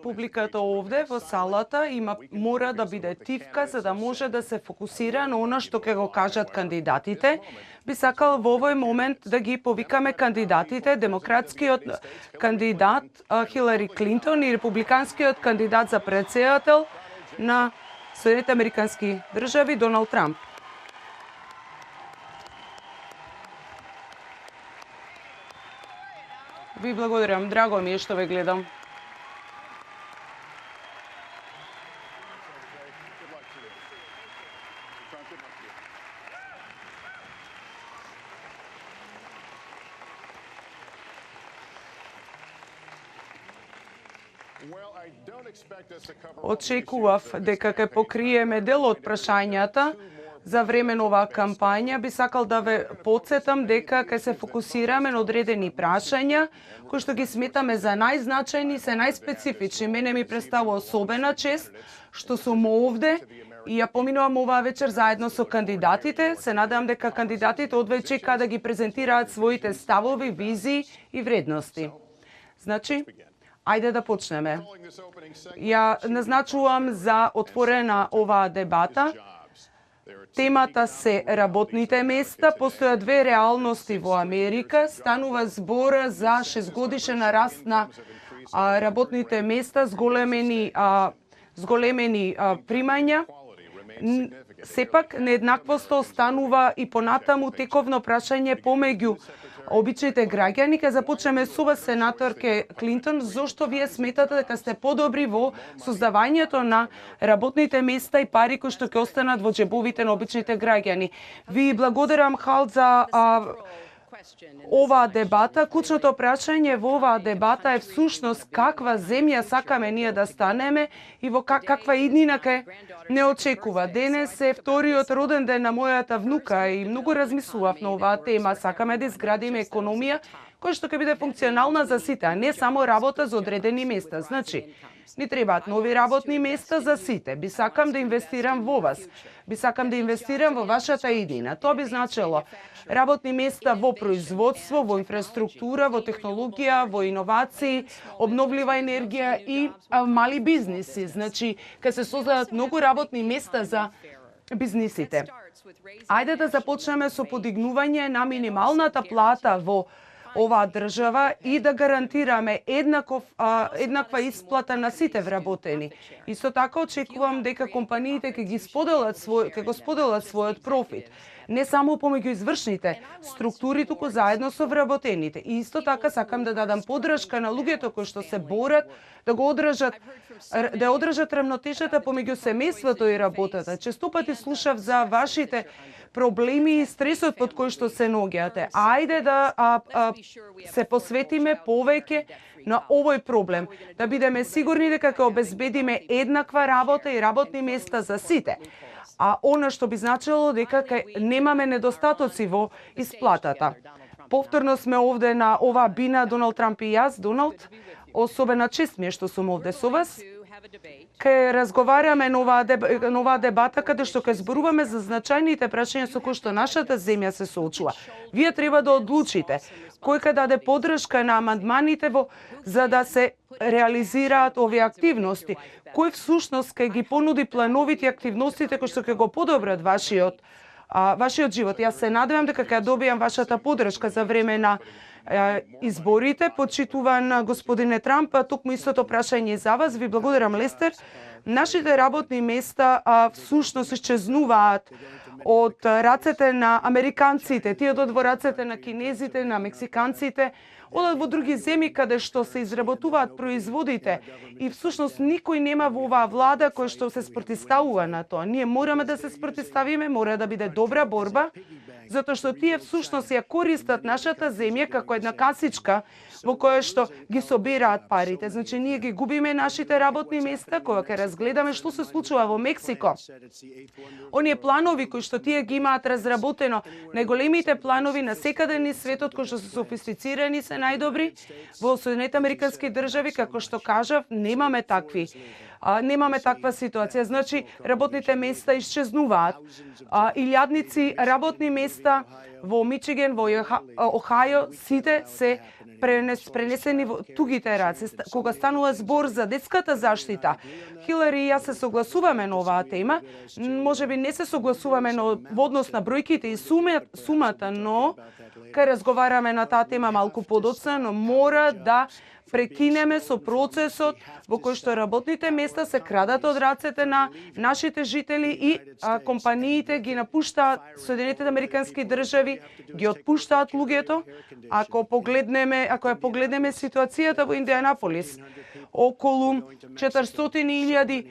Публиката овде во салата мора да биде тивка за да може да се фокусира на она што ќе го кажат кандидатите. Би сакал во овој момент да ги повикаме кандидатите, демократскиот кандидат Хилари Клинтон и републиканскиот кандидат за претседател на Соединетите Американски држави Доналд Трамп. Ви благодарам, драго ми е што ве гледам. Очекував дека ќе покриеме дел од прашањата за време на оваа кампања. Би сакал да ве потсетам дека ќе се фокусираме на одредени прашања кои што ги сметаме за најзначајни, се најспецифични. Мене ми представува особена чест што сум овде и ја поминувам оваа вечер заедно со кандидатите. Се надевам дека кандидатите одвеќе чекаат да ги презентираат своите ставови, визии и вредности. Значи, ајде да почнеме. Ја назначувам за отворена оваа дебата. Темата се работните места. Постојат две реалности во Америка. Станува збора за 6-годишен раст на работните места, зголемени примања. Сепак, нееднаквоста останува и понатаму тековно прашање помеѓу обичните граѓани. Ке започнеме со вас, сенаторке Клинтон. Зошто вие сметате дека сте подобри во создавањето на работните места и пари кои што ќе останат во џебовите на обичните граѓани? Ви благодарам, Хал, за оваа дебата. Клучното прашање во оваа дебата е всушност каква земја сакаме ние да станеме и во каква иднина ке не очекува. Денес е вториот роден ден на мојата внука и многу размислував на оваа тема. Сакаме да изградиме економија која што ќе биде функционална за сите, а не само работа за одредени места. Значи, ни требаат нови работни места за сите. Би сакам да инвестирам во вас. Би сакам да инвестирам во вашата иднина. Тоа би значело работни места во производство, во инфраструктура, во технологија, во иновации, обновлива енергија и мали бизниси. Значи, ќе се создадат многу работни места за бизнисите. Ајде да започнеме со подигнување на минималната плата во оваа држава и да гарантираме еднаква исплата на сите вработени. Исто така очекувам дека компаниите ќе го споделат својот профит, не само помеѓу извршните структури, туку заедно со вработените. И исто така сакам да дадам поддршка на луѓето кои што се борат да одржат рамнотежата помеѓу семејството и работата. Често пати слушав за вашите проблеми и стресот под кој што се наоѓате. Ајде да се посветиме повеќе на овој проблем, да бидеме сигурни дека ќе обезбедиме еднаква работа и работни места за сите. А она што би значило дека немаме недостатоци во исплатата. Повторно сме овде на оваа бина, Доналд Трамп и јас. Доналд, особена чест ми е што сум овде со вас. Ке разговараме на оваа дебата каде што ке зборуваме за значајните прашања со кои што нашата земја се соочува. Вие треба да одлучите кој ќе даде поддршка на амандманите за да се реализираат овие активности. Кој всушност ќе ги понуди плановите и активностите кои што ќе го подобрат вашиот живот. Јас се надевам дека ќе добијам вашата поддршка за време на изборите. Почитуван господине Трамп, токму истото прашање за вас. Ви благодарам, Лестер. Нашите работни места всушност исчезнуваат од рацете на американците, тие одат во рацете на кинезите, на мексиканците, одат во други земји каде што се изработуваат производите и всушност никој нема во оваа влада кој што се спротивставува на тоа. Ние мораме да се спротивставиме, мора да биде добра борба, затоа што тие всушност ја користат нашата земја како една касичка во која што ги собираат парите. Значи ние ги губиме нашите работни места, кога ќе разгледаме што се случува во Мексико. Оние планови кои што тие ги имаат разработено, најголемите планови на секаде низ светот кои што се софистицирани се најдобри. Во Соединетите Американски држави, како што кажав, немаме такви немаме таква ситуација. Значи, работните места исчезнуваат. Илјадници работни места во Мичиген, во Охајо, сите се пренесени во тугите раце. Кога станува збор за детската заштита, Хилари и јас се согласуваме на оваа тема. Можеби не се согласуваме во однос на бројките и сумата, но кај разговараме на таа тема малку подоцна, но мора да прекинеме со процесот во кој што работните места се крадат од рацете на нашите жители и компаниите ги напуштаат Соединетите Американски држави, ги отпуштаат луѓето. Ако ја погледнеме ситуацијата во Индианаполис, околу 400.000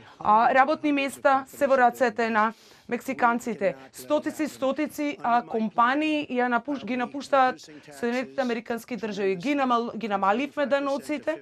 работни места се во рацете на мексиканците. Стотици компании ги напуштаат Соединетите Американски држави. Ги намаливме даноците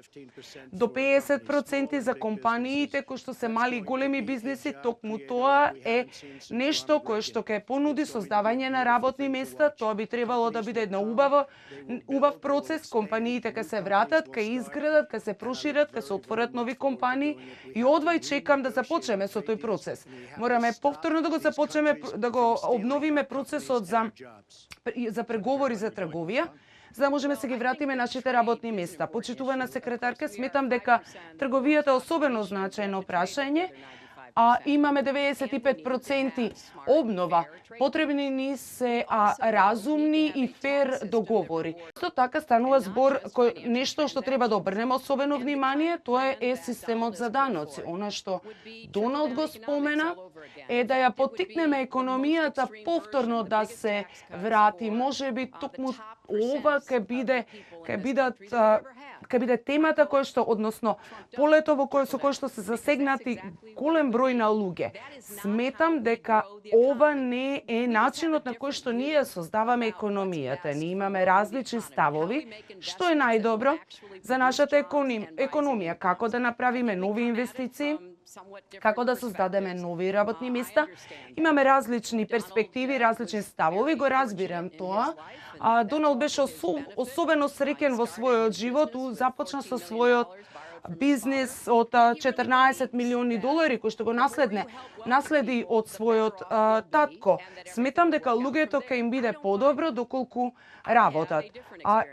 до 50% за компаниите кои што се мали и големи бизнеси. Токму тоа е нешто кое што ќе понуди создавање на работни места. Тоа би требало да биде една убав процес. Компаниите ќе се вратат, ќе изградат, ќе се прошират, ќе се отворат нови компании и одвај чекам да започнеме со тој процес. Мораме повторно да го започнеме да го обновиме процесот за преговори за трговија, за да можеме се ги вратиме нашите работни места. Почитувана секретарка, сметам дека трговијата е особено значајно прашање. Имаме 95% обнова. Потребни ни се разумни и фер договори. Исто така станува збор нешто што треба да обрнеме особено внимание, тоа е системот за даноци. Она што Доналд го спомена е да ја поттикнеме економијата повторно да се врати. Можеби токму ова ќе биде темата која што, односно полето со кој што се засегнати голем број на луѓе. Сметам дека ова не е начинот на кој што ние создаваме економијата. Ние имаме различни ставови, што е најдобро за нашата економија, како да направиме нови инвестиции, како да создадеме нови работни места. Имаме различни перспективи, различни ставови, го разбирам тоа. Доналд беше особено среќен во својот живот, започна со својот бизнес од $14 милиони кој што го наследи од својот татко. Сметам дека луѓето ќе им биде подобро доколку работат.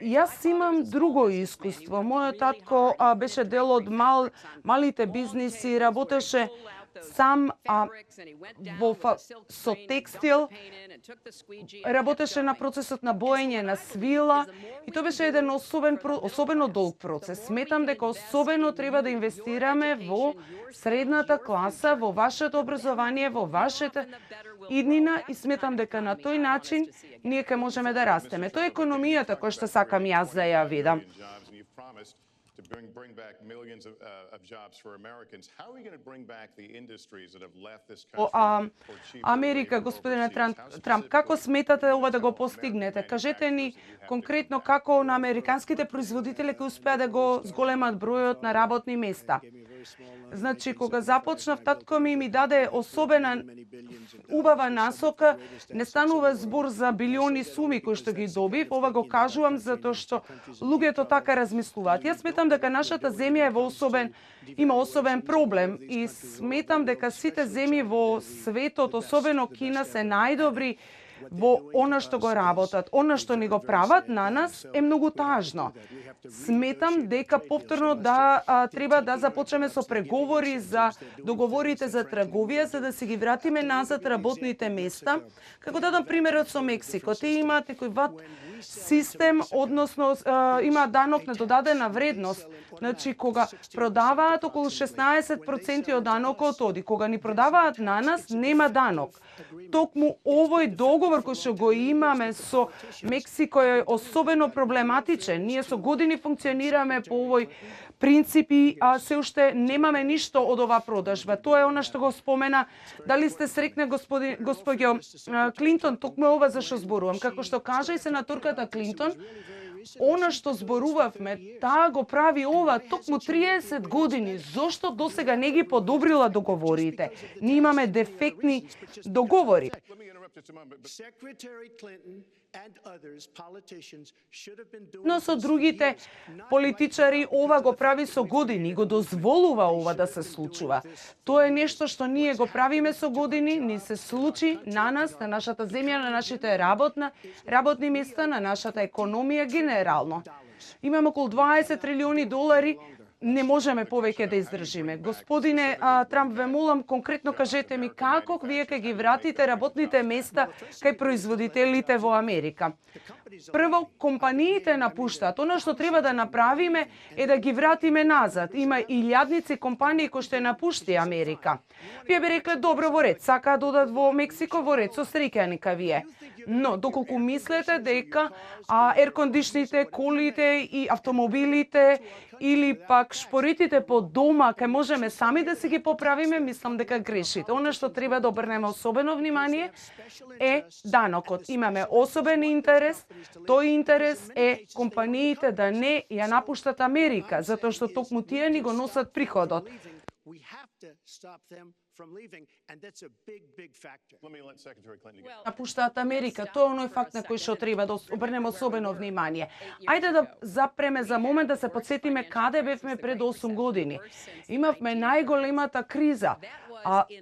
Јас имам друго искуство. Мојот татко беше дел од малите бизниси, работеше сам со текстил, работеше на процесот на боење на свила и тоа беше еден особено долг процес. Сметам дека особено треба да инвестираме во средната класа, во вашето образование, во вашата иднина и сметам дека на тој начин ние ќе можеме да растеме. Тоа е економијата која што сакам јас да ја видам. Bring back millions of jobs for Americans. How are we going to bring back the industries that have left this country? Америка, господине Трамп, како сметате ова да го постигнете? Кажете ни конкретно како на американските производители кои успеа да го зголемат бројот на работни места. Значи, кога започнав, татко ми даде особена убава насока, не станува збор за билиони суми кои што ги добив, ова го кажувам затоа што луѓето така размислуваат. Јас сметам дека нашата земја е има особен проблем и сметам дека сите земји во светот, особено Кина, се најдобри во она што го работат. Она што ни го прават на нас е многу тажно. Сметам дека повторно треба да започнеме со преговори за договорите за трговија, за да се ги вратиме назад работните места. Како дадам примерот со Мексико, те имаат некој систем, односно има данок на додадена вредност. Значи, кога продаваат околу 16% од данокот оди, кога ни продаваат на нас, нема данок. Токму овој договор кој што го имаме со Мексико е особено проблематичен. Ние со години функционираме по овој принципи, а се уште немаме ништо од оваа продажба. Тоа е она што го спомена. Дали сте срекна госпоѓо Клинтон, токму ова за што зборувам. Како што кажа и сенаторката Клинтон, она што зборувавме, таа го прави ова токму 30 години. Зошто досега не ги подобрила договорите? Ние имаме дефектни договори. Но со другите политичари ова го прави со години, го дозволува ова да се случува. Тоа е нешто што ние го правиме со години, ни се случи на нас, на нашата земја, на нашите работни места, на нашата економија генерално. Имаме околу 20 трилиони долари, не можеме повеќе да издржиме. Господине Трамп, ве молам, конкретно кажете ми како вие ќе ги вратите работните места кај производителите во Америка. Прво, компаниите напуштаат. Она што треба да направиме е да ги вратиме назад. Има илјадници компании кои што напушти Америка. Вие би рекле, добро, во ред, сакаат да одат во Мексико, во ред, со среќаника вие. Но, доколку мислете дека еркондишните, колите и автомобилите или пак шпоритите по дома кај можеме сами да си ги поправиме, мислам дека грешите. Она што треба да обрнеме особено внимание е данокот. Имаме особен интерес. Тој интерес е компаниите да не ја напуштат Америка, затоа што токму тие ни го носат приходот. Напуштаат Америка, тоа е оној факт на кој што треба да обрнеме особено внимание. Ајде да запреме за момент да се подсетиме каде бевме пред 8 години. Имавме најголемата криза.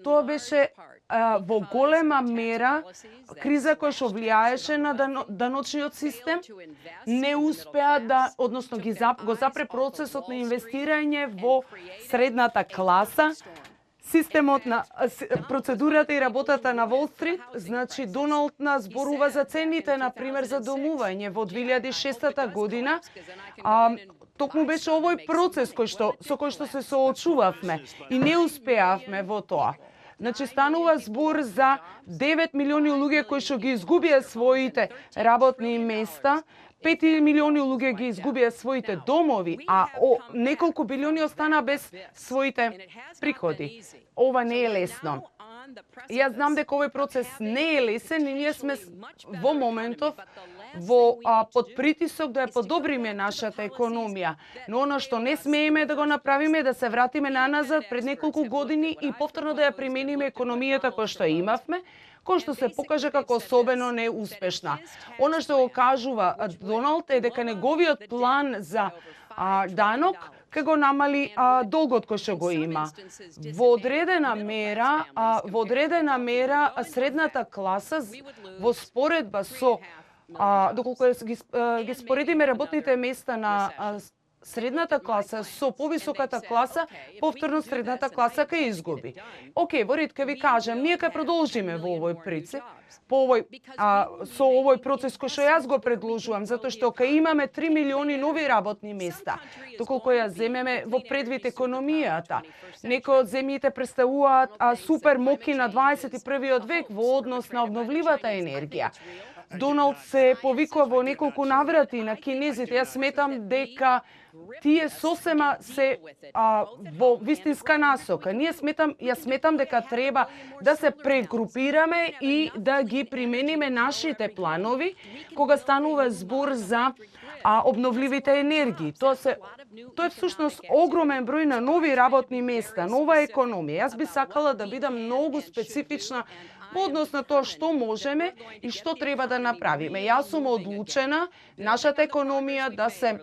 Тоа беше во голема мера криза која што влијаеше на даночниот систем. Не успеа да, односно го запре процесот на инвестирање во средната класа. Системот на процедурата и работата на Wall Street, значи Доналд зборува за цените, например, за домување во 2006 година. Токму беше овој процес со кој што се соочувавме и не успеавме во тоа. Значи, станува збор за 9 милиони луѓе кои што ги изгубија своите работни места, 5 милиони луѓе ги изгубија своите домови, а неколку билиони остана без своите приходи. Ова не е лесно. Јас знам дека овој процес не е лесен и ние сме во моментов под притисок да ја подобриме нашата економија. Но она што не смееме да го направиме, да се вратиме наназад пред неколку години и повторно да ја примениме економијата која што имавме, кој што се покаже како особено неуспешна. Она што го кажува Доналд е дека неговиот план за данок ќе го намали долгот кој што го има. Во одредена мера средната класа во споредба со доколку ги споредиме работните места на средната класа со повисоката класа, повторно средната класа ќе изгуби. Океј, во ред ќе ви кажам, ние ќе продолжиме во овој принцип, со овој процес кој што јас го предложувам, затоа што ќе имаме 3 милиони нови работни места. Доколку ја земеме во предвид економијата, некои од земјите представуваат супер моки на 21 век во однос на обновливата енергија. Доналд се повикува во неколку наврати на кинезите. Јас сметам дека тие сосема се во вистинска насока. Јас сметам дека треба да се прегрупираме и да ги примениме нашите планови кога станува збор за обновливите енергии. Тоа е всушност огромен број на нови работни места, нова економија. Јас би сакала да бидам многу специфична во однос на тоа што можеме и што треба да направиме. Јас сум одлучена нашата економија да се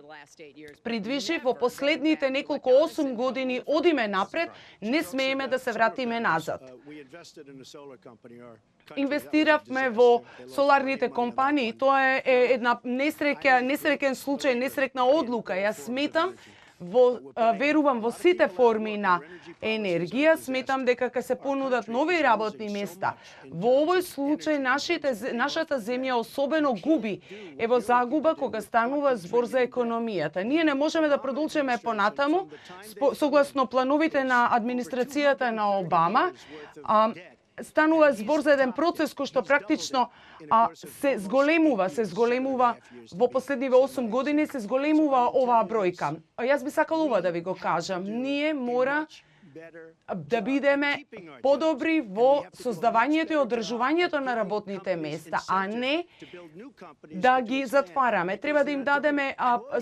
придвижи во последните неколку 8 години, одиме напред, не смееме да се вратиме назад. Инвестиравме во соларните компании, тоа е една несреќен случај, несреќна одлука. Јас сметам верувам во сите форми на енергија, сметам дека ќе се понудат нови работни места. Во овој случај нашата земја особено губи. Ево загуба кога станува збор за економијата. Ние не можеме да продолжиме понатаму согласно плановите на администрацијата на Обама. Станува збор за еден процес кој што практично се зголемува во последниве 8 години, се зголемува оваа бројка. Јас би сакала ова да ви го кажам. Ние мора да бидеме подобри во создавањето и одржувањето на работните места, а не да ги затвараме. Треба да им дадеме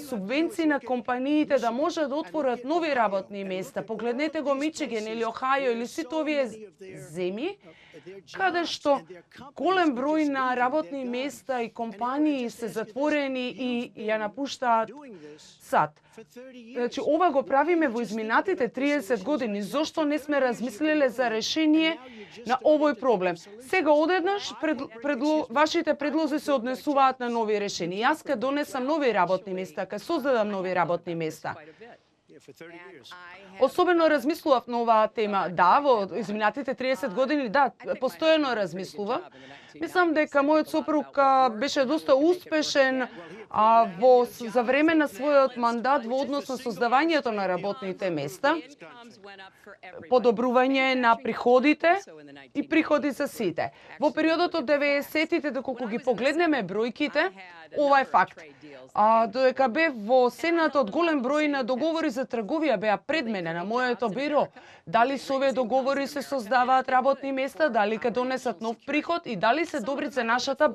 субвенции на компаниите да можат да отворат нови работни места. Погледнете го Мичиген или Охајо или сите овие земји, каде што голем број на работни места и компании се затворени и ја напуштаат САД. Значи, ова го правиме во изминатите 30 години. Зошто не сме размислиле за решение на овој проблем? Сега одеднаш вашите предлози се однесуваат на нови решенија. Јас ке донесам нови работни места, ке создадам нови работни места. Особено размислував на оваа тема. Да, во изминатите 30 години, да, постојано размислував. Мислам дека мојот сопруг беше доста успешен за време на својот мандат во однос на создавањето на работните места, подобрување на приходите и приходи за сите. Во периодот од 90-тите, доколку ги погледнеме бројките, ова е факт. Додека бев во Сенатот, голем број на договори за трговија беа пред мене на моето биро. Дали со овие договори се создаваат работни места, дали ќе донесат нов приход и дали се добри за нашата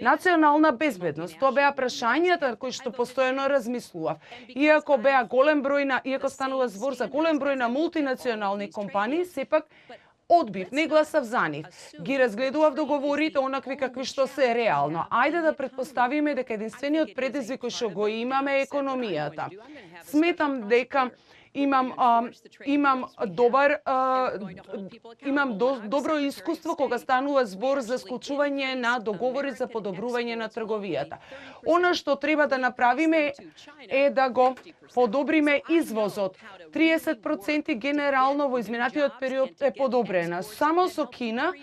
национална безбедност. Тоа беа прашањата кои што постојано размислував. Иако станува збор за голем број на мултинационални компании, сепак одбив, не гласав за нив. Ги разгледував договорите онакви какви што се реално. Ајде да претпоставиме дека единствениот предизвик кој што го имаме е економијата. Сметам дека имам добро искуство кога станува збор за склучување на договори за подобрување на трговијата. Она што треба да направиме е да го подобриме извозот. 30% генерално во изминатиот период е подобрена. Само со Кина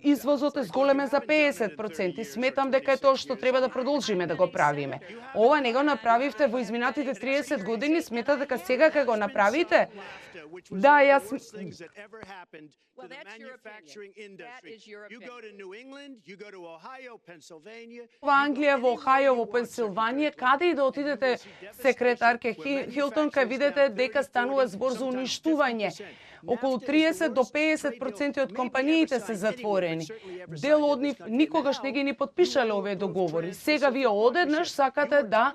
извозот е зголеме за 50%. Сметам дека е тоа што треба да продолжиме да го правиме. Ова не го направивте во изминатите 30 години, сметате дека сега ќе го направите? Да, јас... Во Англија, во Охајо, во Пенсилванија, каде и да отидете, секретарке Хилтон, ќе видите дека станува збор за уништување. Околу 30 до 50% од компаниите се затворени. Дел од нив никогаш не ги ни подпишале овие договори. Сега вие одеднаш сакате да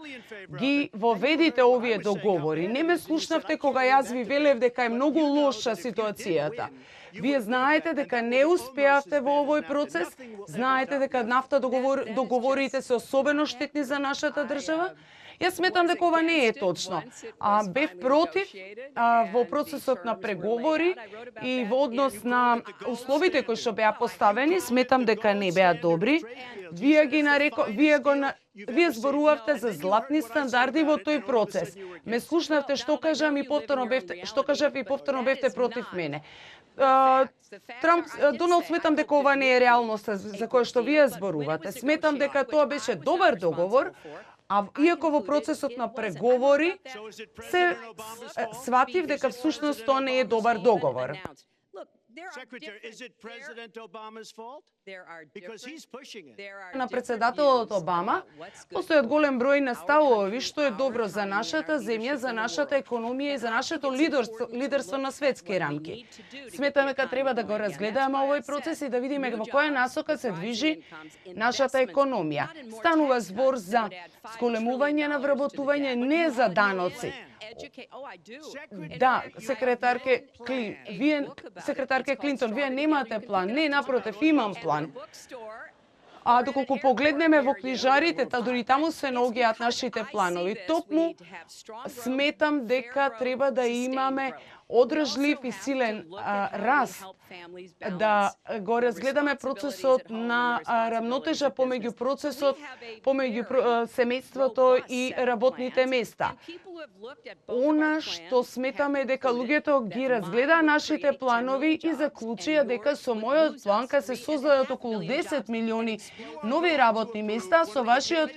ги воведите овие договори. Не ме слушнавте кога јас ви велев дека е многу лоша ситуацијата. Вие знаете дека не успеавте во овој процес, знаете дека нафта договорите се особено штетни за нашата држава. Јас сметам дека ова не е точно. Бев против во процесот на преговори и во однос на условите кои што беа поставени, сметам дека не беа добри. Вие зборувавте за златни стандарди во тој процес. Ме слушнавте што кажав и повторно бевте против мене. Доналд, сметам дека ова не е реалноста за која што вие зборувате. Сметам дека тоа беше добар договор, иако во процесот на преговори се сватив дека всушност тоа не е добар договор. На председателот Обама постојат голем број на ставови што е добро за нашата земја, за нашата економија и за нашето лидерство на светски рамки. Сметаме дека треба да го разгледаме овој процес и да видиме во која насока се движи нашата економија. Станува збор за зголемување на вработување, не за даноци. Да, секретарке Клинтон, вие немате план. Не, напротив, имам план. Доколку погледнеме во книжарите, дури таму се наоѓаат нашите планови. Токму сметам дека треба да имаме одржлив и силен раст, да го разгледаме процесот на рамнотежа помеѓу семејството и работните места. Она што сметаме дека луѓето ги разгледа нашите планови и заклучија дека со мојот план ќе се создадат околу 10 милиони нови работни места, со вашиот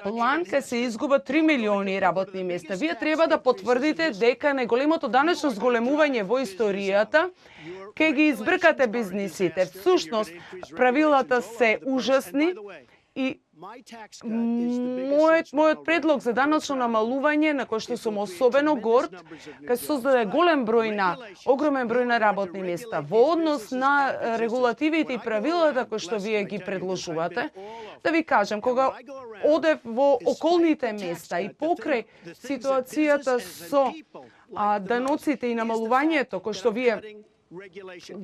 план ќе се изгубат 3 милиони работни места. Вие треба да потврдите дека најголемото данечно зголемување во историјата ќе ги избркате бизнисите. Всушност, правилата се ужасни и Мојот предлог за даночно намалување, на кој што сум особено горд, ќе создаде огромен број на работни места во однос на регулативите и правилата кои што вие ги предложувате. Да ви кажам, кога одев во околните места и покрај ситуацијата со даноците и намалувањето кој што вие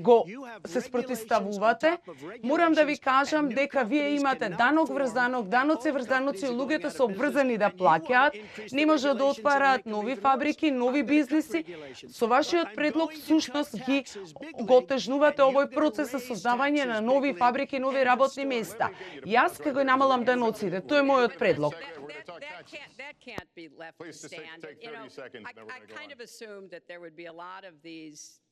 го се спротивставувате, морам да ви кажам дека вие имате данок врз данок, даноци врз даноци, луѓето се обврзани да плаќаат, не може да отвараат нови фабрики, нови бизниси. Со вашиот предлог всушност го отежнувате овој процес за создавање на нови фабрики, нови работни места. Јас ќе го намалам даноците, тој е мојот предлог. That can't be left to stand. You know, I kind of assumed that there would be a lot of these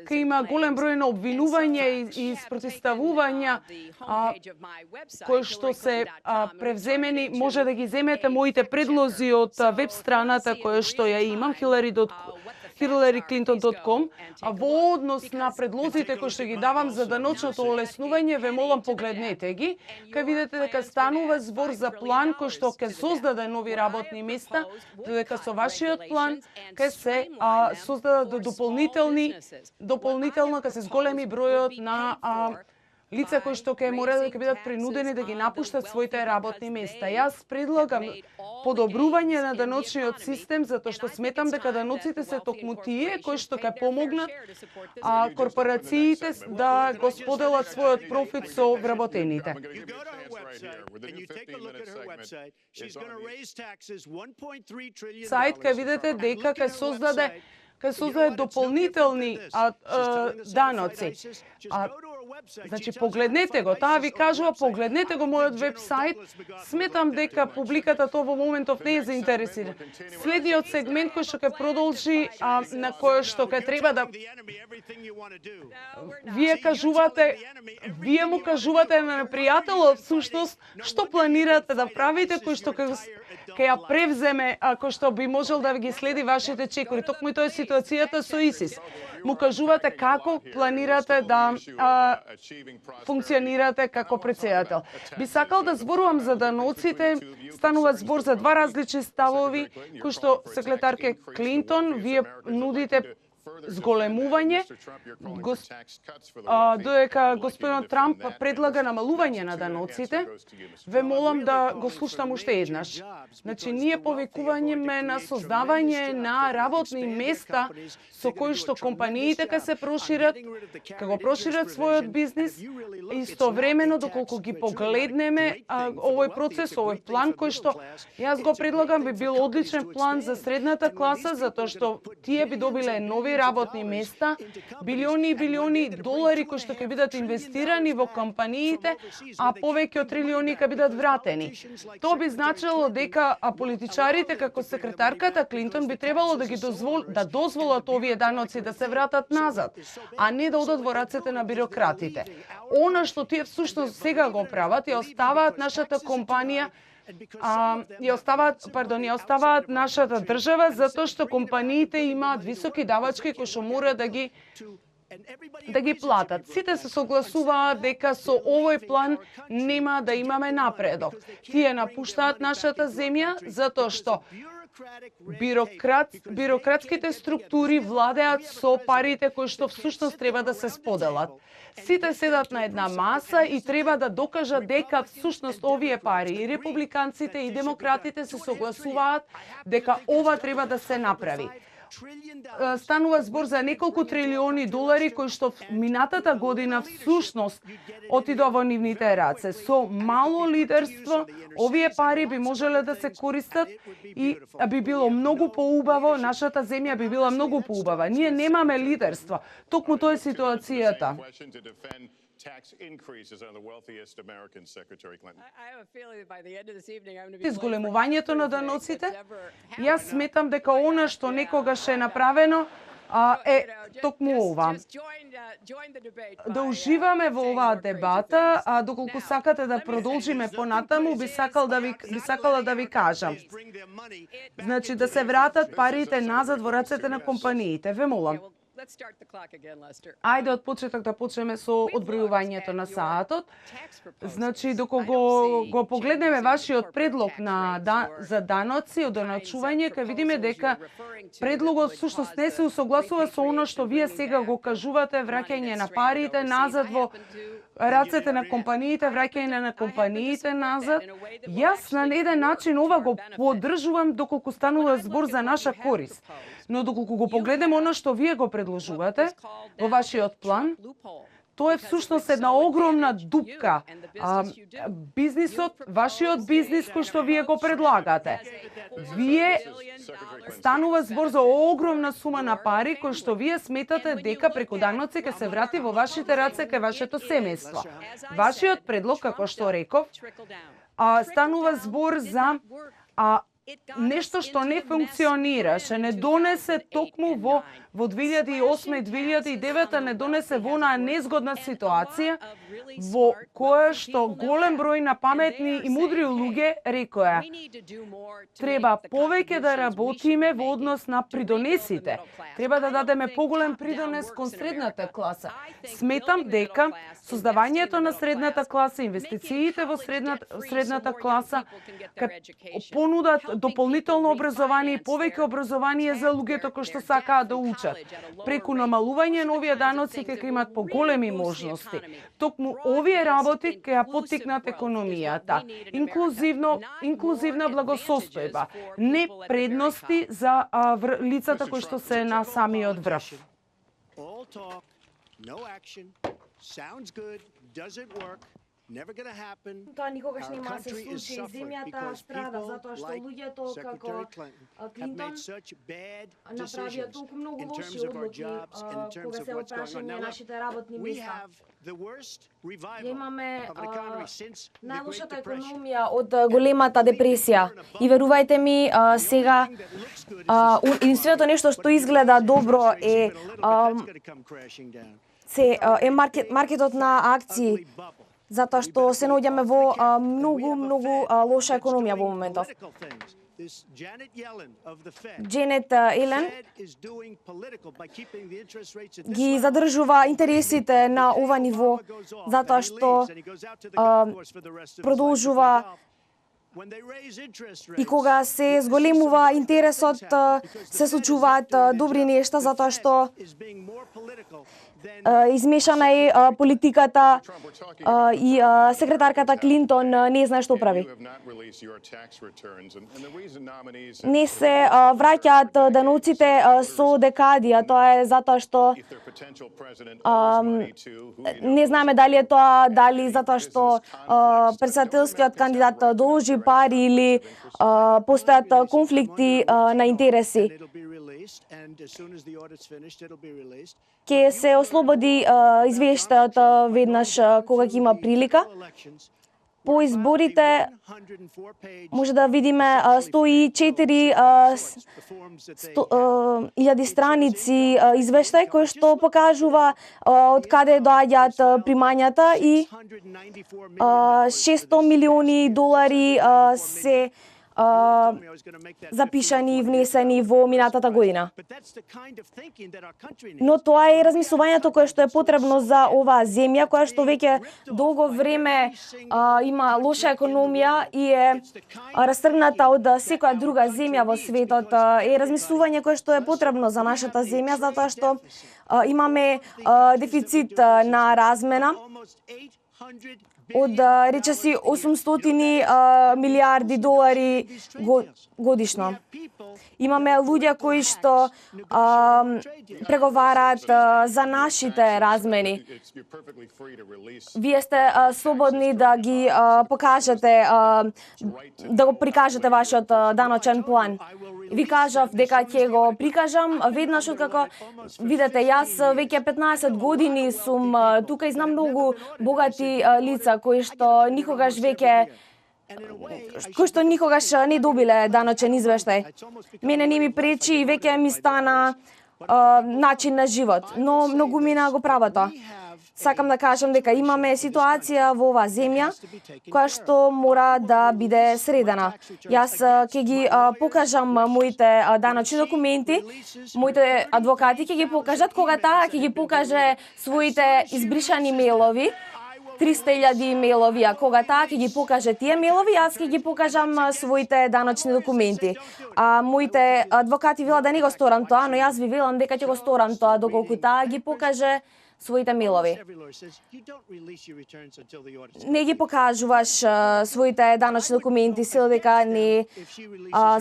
Ке има голем број на обвинувања и спротивставувања кои што се превземени. Може да ги земете моите предлози од веб страната која што ја имам, hillaryclinton.com, во однос на предлозите кои што ги давам за даночното олеснување, ве молам погледнете ги. Ке видите дека станува збор за план кој што ќе создаде нови работни места, додека со вашиот план ќе се создадат дополнително ќе се зголеми бројот на лица кои што ќе бидат принудени да ги напуштат своите работни места. Јас предлагам подобрување на даночниот систем затоа што сметам дека даноците се токму тие кои што ќе помогнат корпорациите да го споделат својот профит со вработените. Сајт ќе видите дека ќе создаде дополнителни даноци. Значи, погледнете го, таа ви кажува, погледнете го мојот веб-сайт. Сметам дека публиката тоа во моментов не е заинтересирана. Следниот сегмент кој што ќе продолжи, на кој што ќе треба да... Вие му кажувате на непријателот, всушност, што планирате да правите, кој што ќе ја превземе, кој што би можел да ги следи вашите чекори. Токму и тоа е ситуацијата со ИСИС. Му кажувате како планирате да функционирате како претседател. Би сакал да зборувам за даноците, станува збор за два различни ставови, кои што секретарке Клинтон вие нудите зголемување, додека господинот Трамп предлага намалување на даноците, ве молам да го слушнам уште еднаш. Значи, ние повикување на создавање на работни места со кои што компаниите ќе се прошират, ќе го прошират својот бизнис, истовремено доколку ги погледнеме овој процес, овој план кој што јас го предлагам би бил одличен план за средната класа, затоа што тие би добиле нови работни места, билиони и билиони долари кои што ќе бидат инвестирани во компаниите, а повеќе од трилиони ќе бидат вратени. Тоа би значило дека политичарите како секретарката Клинтон би требало да дозволат овие даноци да се вратат назад, а не да одат во рацете на бирократите. Она што тие всушност сега го прават, ја оставаат нашата компанија ја оставаат нашата држава затоа што компаниите имаат високи давачки кои што мора да ги платат. Сите се согласуваат дека со овој план нема да имаме напредок. Тие напуштаат нашата земја затоа што бирократските структури владеат со парите кои што всушност треба да се споделат. Сите седат на една маса и треба да докажат дека всушност овие пари и републиканците и демократите се согласуваат дека ова треба да се направи. Станува збор за неколку трилиони долари кои што минатата година всушност отидоа во нивните раце. Со мало лидерство, овие пари би можеле да се користат и би било многу поубаво, нашата земја би била многу поубава. Ние немаме лидерство. Токму тоа е ситуацијата. Изголемувањето на даноците, јас сметам дека она што некогаш е направено е токму ова. Да уживаме во оваа дебата, а доколку сакате да продолжиме понатаму, би сакала да ви кажам. Значи да се вратат парите назад во рацете на компаниите, ве молам. Let's start the clock again, Lester. Ајде од почеток да почнеме со одбројувањето на саатот. Значи, доколку го погледнеме вашиот предлог за даноци, одоначување, ќе видиме дека предлогот всушност не се усогласува со оно што вие сега го кажувате, враќање на парите назад во рацете на компаниите, враќање на компаниите назад. Јас на еден начин ова го поддржувам доколку станува збор за наша корист. Но доколку го погледнеме оно што вие го предложувате во вашиот план, тоа е всушност една огромна дупка. Бизнисот, вашиот бизнис кој што вие го предлагате. Вие станува збор за огромна сума на пари кој што вие сметате дека преку даноци ќе се врати во вашите раце кај вашето семејство. Вашиот предлог, како што реков, станува збор за нешто што не функционираше, не донесе токму во 2008 и 2009 не донесе во онаа незгодна ситуација во која што голем број на паметни и мудри луѓе рекоа: треба повеќе да работиме во однос на придонесите. Треба да дадеме поголем придонес кон средната класа. Сметам дека создавањето на средната класа, инвестициите во средната класа ќе понудат дополнително образование и повеќе образование за луѓето кои што сакаат да учат. Преку намалување на овие даноци ќе имат поголеми можности. Токму овие работи ќе ја поттикнат економијата. Инклузивна благосостојба, не предности за лицата кои што се на самиот врв. Тоа никогаш нема да се случи. Земјата страда затоа што луѓето како Клинтон направија толку многу лоши одлуки кога се опрашање нашите работни места. Имаме најлошата економија од големата депресија. И верувајте ми, сега единственото нешто што изгледа добро е маркетот на акции, затоа што се наоѓаме во многу лоша економија во моментов. Дженет Елен ги задржува интересите на ова ниво, затоа што продолжува и кога се зголемува интересот, се случуваат добри нешта, затоа што измешана е политиката и секретарката Клинтон не знае што прави. Не се враќаат даноците со декади, а тоа е затоа што не знаеме дали е тоа, дали затоа што претседателскиот кандидат должи пари или постојат конфликти на интереси. Ке се ослободи извештајот веднаш кога ќе има прилика. По изборите може да видиме 104.000 страници извештај кој што покажува од каде доаѓаат примањата и 600 милиони долари се запишани и внесени во минатата година. Но тоа е размислувањето кое што е потребно за оваа земја, која што веќе долго време има лоша економија и е растргната од секоја друга земја во светот. Е размислување кое што е потребно за нашата земја, затоа што имаме дефицит на размена од речиси 800 милиарди долари годишно. Имаме луѓе кои што преговараат за нашите размени. Вие сте слободни да ги покажете, да го прикажете вашиот даночен план. Ви кажав дека ќе го прикажам веднаш откако видете, јас веќе 15 години сум тука и знам многу богати лица кои што никогаш не добиле даночен извештај. Мене не ми пречи и веќе ми стана начин на живот, но многумина го прават тоа. сакам да кажам дека имаме ситуација во оваа земја која што мора да биде средена. Јас ќе ги покажам моите даночни документи, моите адвокати ќе ги покажат, кога таа ќе ги покаже своите избришани мејлови, 300.000 мејлови, а кога таа ќе ги покаже тие мејлови, јас ќе ги покажам своите даночни документи. Моите адвокати велат да не го сторам тоа, но јас ви велам дека ќе го сторам тоа доколку таа ги покаже своите мејлови. Не ги покажуваш своите даночни документи сите дека не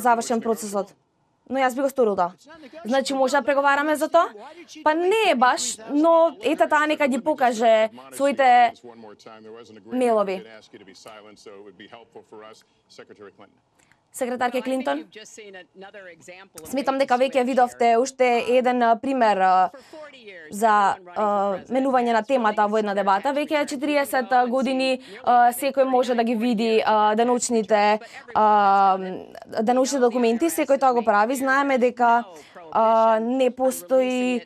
завршен процесот. Но јас би го сторил тоа. Значи може да преговараме за тоа? Па не е баш, но ете таа нека ги покаже своите мејлови. Секретарке Клинтон, сметам дека веќе видовте уште еден пример за менување на темата во една дебата. Веќе 40 години секој може да ги види даночните документи, секој тоа го прави. Знаеме дека не постои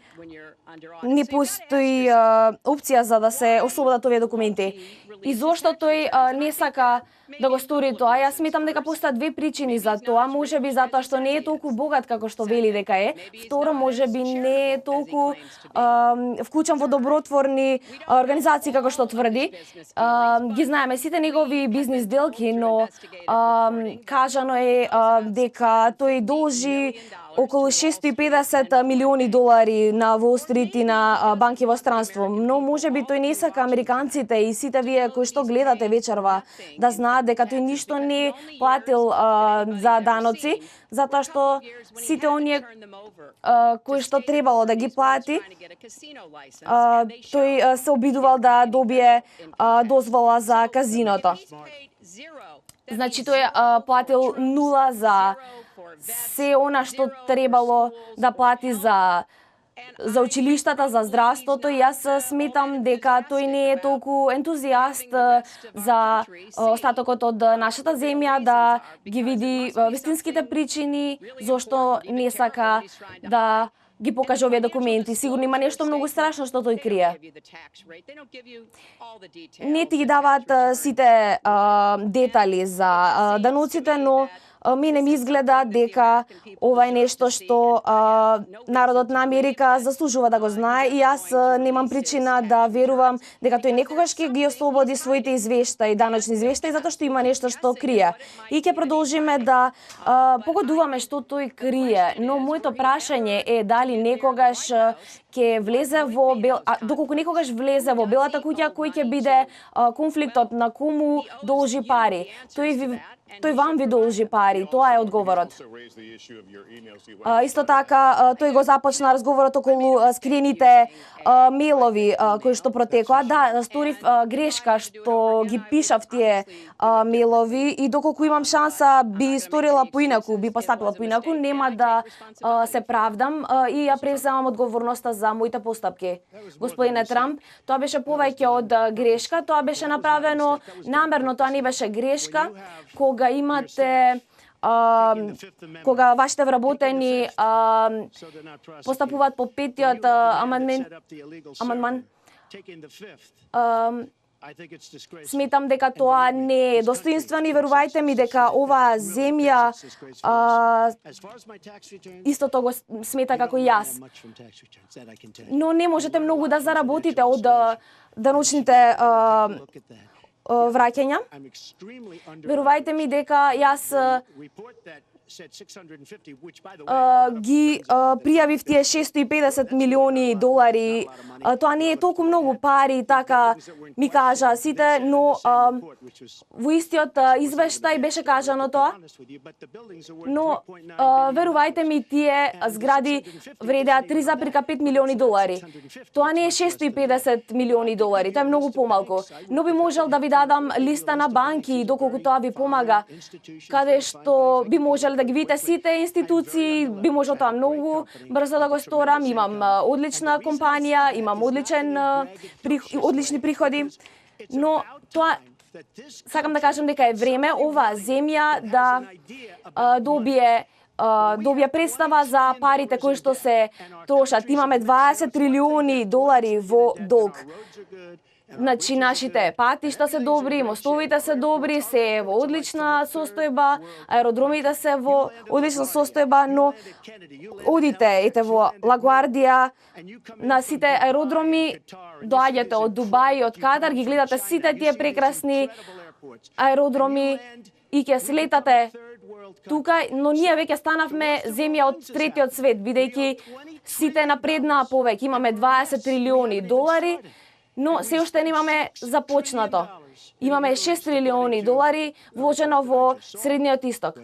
опција за да се ослободат овие документи. И зошто тој не сака да го стори тоа? Јас сметам дека постојат две причини за тоа. Можеби затоа што не е толку богат како што вели дека е. Второ, можеби не е толку вклучен во добротворни организации како што тврди. Ги знаеме сите негови бизнис делки, но кажано е дека тој должи околу 650 милиони долари на Wall Street и на банки во странство. Но можеби тој не сака американците и сите вие кои што гледате вечерва да знаат дека тој ништо не платил за даноци, затоа што сите оние кои што требало да ги плати, тој се обидувал да добие дозвола за казиното. Значи тој платил нула за се она што требало да плати за училиштата, за здравството. Јас сметам дека тој не е толку ентузијаст за остатокот од нашата земја, да ги види вистинските причини зошто не сака да ги покаже овие документи. Сигурно има нешто многу страшно што тој крие. Не ти ги даваат сите детали за даноците, но мене ми изгледа дека ова е нешто што народот на Америка заслужува да го знае и јас немам причина да верувам дека тој некогаш ќе ги ослободи своите извештаи, даночни извештаи, затоа што има нешто што крие. И ќе продолжиме да погодуваме што тој крие, но моето прашање е дали некогаш ќе влезе во доколку некогаш влезе во Белата куќа, кој ќе биде конфликтот, на кому должи пари. Тој вам ви должи пари, тоа е одговорот. Исто така, тој го започна разговорот околу скриените мејлови кои што протекоа. Да, сторив грешка што ги пишав тие мејлови и доколку имам шанса би сторила поинаку, би постапила поинаку, нема да се правдам и ја превземам одговорноста за моите постапки. Господине Трамп, тоа беше повеќе од грешка, тоа беше направено намерно, тоа не беше грешка. Кога имате кога вашите вработени постапуваат по петиот амандман, сметам дека тоа не е достоинствено и верувајте ми дека оваа земја истото го смета како јас. Но не можете многу да заработите од даночните враќања. Верувајте ми дека јас ги пријавив тие 650 милиони долари. Тоа не е толку многу пари, така ми кажа сите, но во истиот извештај беше кажано тоа. Но верувајте ми, тие згради вредеа 3,5 милиони долари. Тоа не е 650 милиони долари, тоа е многу помалку. Но би можел да ви дадам листа на банки, доколку тоа ви помага, каде што би можел да ги видите сите институции, би можел тоа многу брзо да го сторам. Имам одлична компанија, имам одлични приходи, но тоа сакам да кажам дека е време оваа земја да добие представа за парите кои што се трошат. Имаме 20 трилиони долари во долг. Значи, нашите патишта се добри, мостовите се добри, се во одлична состојба, аеродромите се во одлична состојба, но одите, ете во Лагуардија, на сите аеродроми, доаѓате од Дубај, од Катар, ги гледате сите тие прекрасни аеродроми и ќе слетате тука, но ние веќе станавме земја од третиот свет, бидејќи сите напреднаа повеќе. Имаме 20 трилиони долари, но се уште немаме започнато. Имаме 6 трилиони долари вложено во Средниот Исток.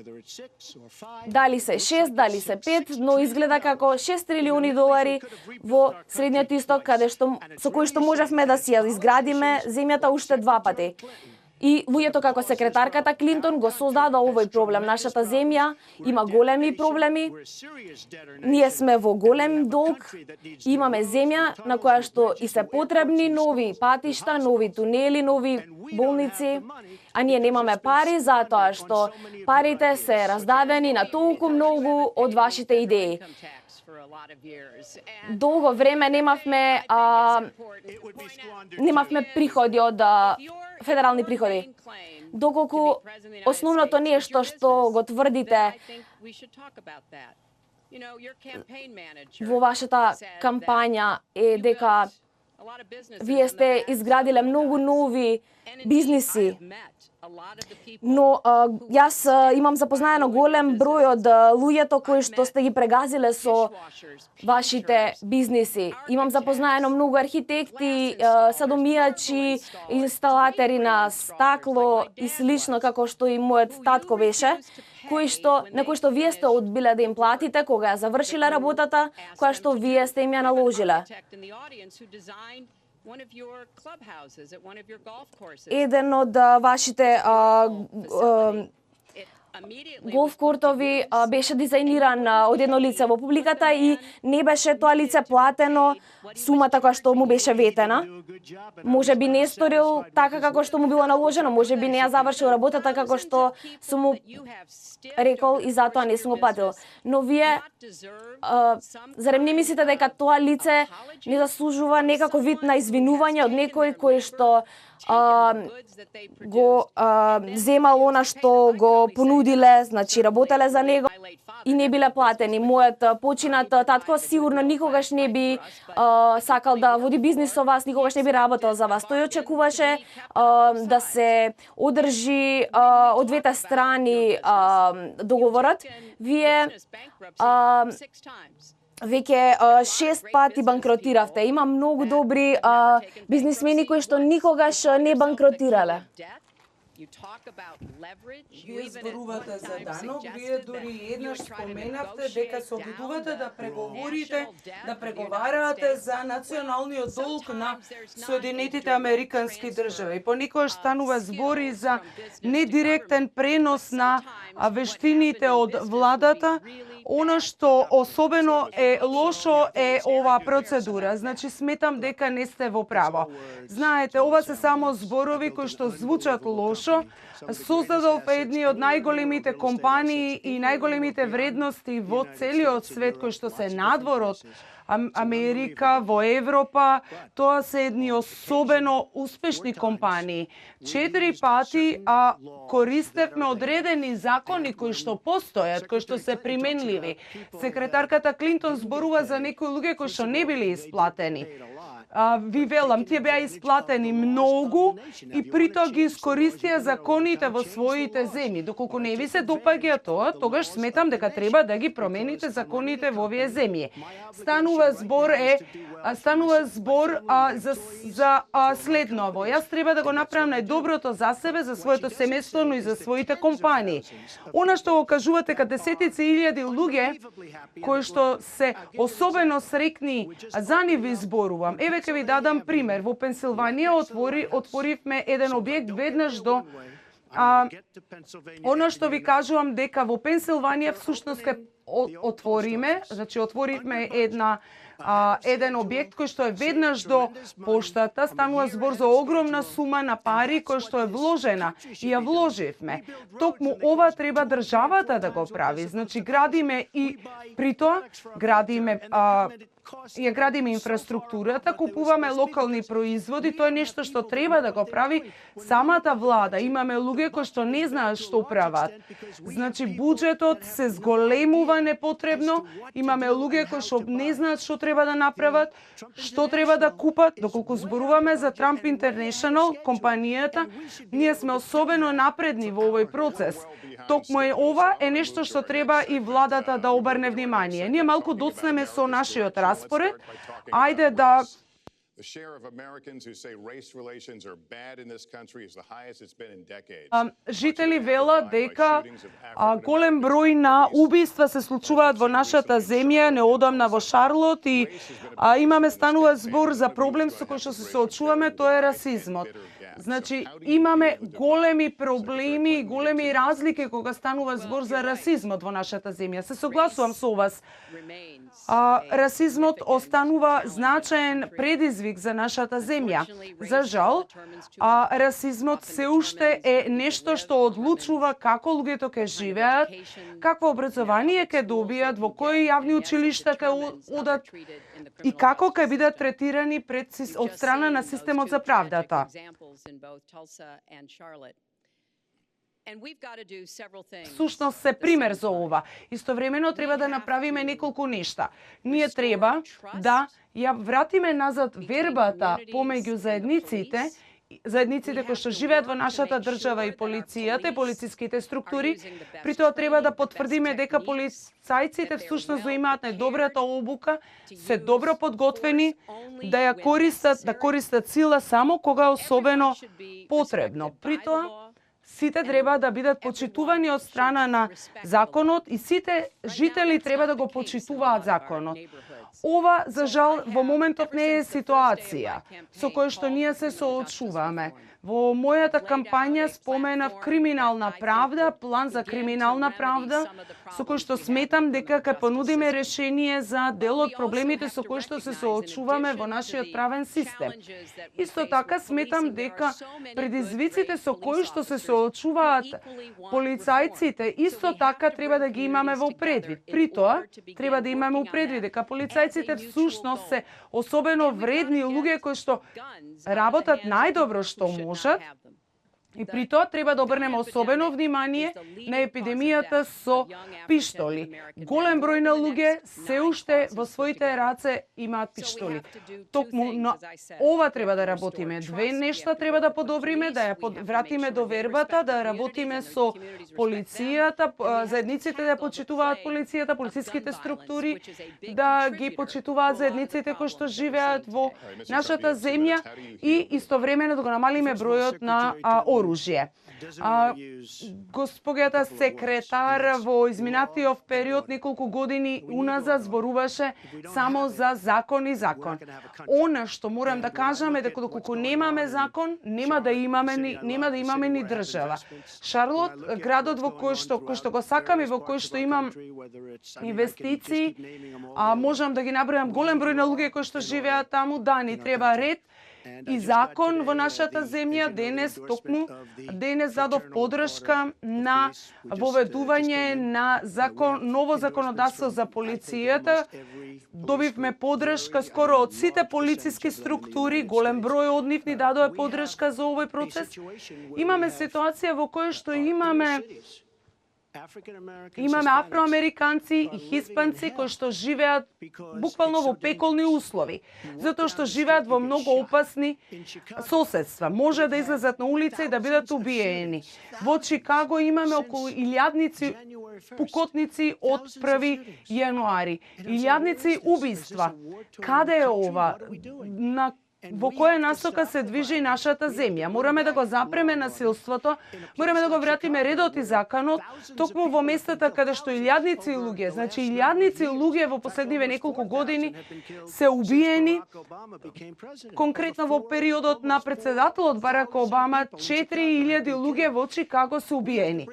Дали се 6, дали се 5, но изгледа како 6 трилиони долари во Средниот Исток, со кои што можевме да си ја изградиме земјата уште 2 пати. И луѓето како секретарката Клинтон го создаде овој проблем. Нашата земја има големи проблеми. Ние сме во голем долг. Имаме земја на која што и се потребни нови патишта, нови тунели, нови болници, а ние немаме пари затоа што парите се раздадени на толку многу од вашите идеи. Долго време немавме приходи од федерални приходи. Доколку основното нешто што го тврдите во вашата кампања е дека вие сте изградиле многу нови бизниси, но јас имам запознаено голем број од луѓето кои што сте ги прегазиле со вашите бизниси. Имам запознаено многу архитекти, садомијачи, инсталатери на стакло и слично, како што и мојот татко беше, на кои што вие сте одбиле да им платите кога ја завршиле работата, која што вие сте им ја наложиле. Еден од вашите голф кортови беше дизајниран од едно лице во публиката и не беше тоа лице платено сумата која што му беше ветена. Може би не сторил така како што му било наложено, може би не ја завршил работата како што сум му рекол и затоа не сум го платил. Но вие зарем не мислите дека тоа лице не заслужува некако вид на извинување од некој кој што го земал она што го понудиле, значи работеле за него и не биле платени. Мојот починат татко сигурно никогаш не би сакал да води бизнис со вас, никогаш не би работел за вас. Тој очекуваше да се одржи од двете страни договорот. Вие веќе 6 пати банкротиравте. Има многу добри бизнисмени кои што никогаш не банкротирале. Вие зборувате за данок, вие дури еднаш споменавте дека се обидувате да преговорите, да преговарате за националниот долг на Соединетите Американски држави. Понекогаш станува збори за недиректен пренос на вештините од владата. Она што особено е лошо е оваа процедура. Значи, сметам дека не сте во право. Знаете, ова се само зборови кои што звучат лошо. Создадов едни од најголемите компании и најголемите вредности во целиот свет кои што се надвор од Америка, во Европа, тоа се едни особено успешни компании. 4 пати користевме одредени закони кои што постојат, кои што се применливи. Секретарката Клинтон зборува за некои луѓе кои што не били исплатени. Ви велам, тие беа исплатени многу и притоа ги искористија законите во своите земји. Доколку не ви се допаѓа тоа, тогаш сметам дека треба да ги промените законите во овие земји. Станува збор за следново. Јас треба да го направам најдоброто за себе, за своето семејство, но и за своите компании. Она што го кажувате ка десетици илјади луѓе кои што се особено срекни, за нив ви зборувам. Еве ќе ви дадам пример. Во Пенсилванија отворивме еден објект веднаш до Оно што ви кажувам дека во Пенсилванија всушност отвориме, значи отворивме еден објект кој што е веднаш до поштата, станува збор за огромна сума на пари која што е вложена и ја вложивме. Токму ова треба државата да го прави. Значи градиме и при тоа градиме инфраструктурата, купуваме локални производи, тоа е нешто што треба да го прави самата влада. Имаме луѓе кои што не знаат што прават. Значи буџетот се зголемува непотребно, имаме луѓе кои што не знаат што треба да направат, што треба да купат. Доколку зборуваме за Trump International, компанијата, ние сме особено напредни во овој процес. Токму ова е нешто што треба и владата да обрне внимание. Ние малку доцнеме со нашиот распоред. Ајде да жители велат дека голем број на убиства се случуваат во нашата земја, неодамна во Шарлот и станува збор за проблем со кој што се соочуваме, тоа е расизмот. Значи, имаме големи проблеми и големи разлики кога станува збор за расизмот во нашата земја. Се согласувам со вас. Расизмот останува значаен предизвик за нашата земја. За жал, расизмот се уште е нешто што одлучува како луѓето ќе живеат, какво образование ќе добијат, во кои јавни училишта ќе одат и како ќе бидат третирани од страна на системот за правдата. Всушност се пример за ова. Истовремено треба да направиме неколку нешта. Ние треба да ја вратиме назад вербата помеѓу заедниците кои што живеат во нашата држава и полицијата и полициските структури. При тоа треба да потврдиме дека полицајците всушност имаат најдобрата обука, се добро подготвени да ја користат сила само кога е особено потребно. При тоа сите треба да бидат почитувани од страна на законот и сите жители треба да го почитуваат законот. Ова, за жал, во моментот не е ситуација со која што ние се соочуваме. Во мојата кампања споменав криминална правда, план за криминална правда, со кој што сметам дека ќе понудиме решение за дел од проблемите со кои што се соочуваме во нашиот правен систем. Исто така сметам дека предизвиците со кои што се соочуваат полицајците, исто така треба да ги имаме во предвид. При тоа, треба да имаме во предвид дека полицајците всушност се особено вредни луѓе кои што работат најдобро што можат. И при тоа треба да обрнеме особено внимание на епидемијата со пиштоли. Голем број на луѓе се уште во своите раце имаат пиштоли. Токму на ова треба да работиме. Две нешта треба да подобриме, да ја вратиме до вербата, да работиме со полицијата, заедниците да почитуваат полицијата, полициските структури, да ги почитуваат заедниците кои што живеат во нашата земја и истовремено да го намалиме бројот на оружје. Госпоѓата секретар во изминатиот период неколку години уназад зборуваше само за закон и закон. Она што морам да кажам е дека доколку немаме закон, нема да имаме ни држава. Шарлот, градот во кој што го сакам и во кој што имам инвестиции, можам да ги набројам голем број на луѓе кои што живеат таму, да, ни треба ред и закон во нашата земја. Денес дадов подршка на воведување на ново законодавство за полицијата. Добивме подршка скоро од сите полициски структури, голем број од нив ни дадоа подршка за овој процес. Имаме ситуација во која што имаме афроамериканци и хиспанци кои што живеат буквално во пеколни услови, затоа што живеат во многу опасни соседства. Може да излезат на улица и да бидат убиени. Во Чикаго имаме околу 1000 пукотници од 1 јануари. 1000 убиства. Каде е ова? На во која насока се движи нашата земја. Мораме да го запреме насилството, мораме да го вратиме редот и законот, токму во местата каде што илјадници луѓе, значи илјадници луѓе во последниве неколку години се убиени, конкретно во периодот на председателот Барак Обама, 4000 луѓе во Чикаго се убиени.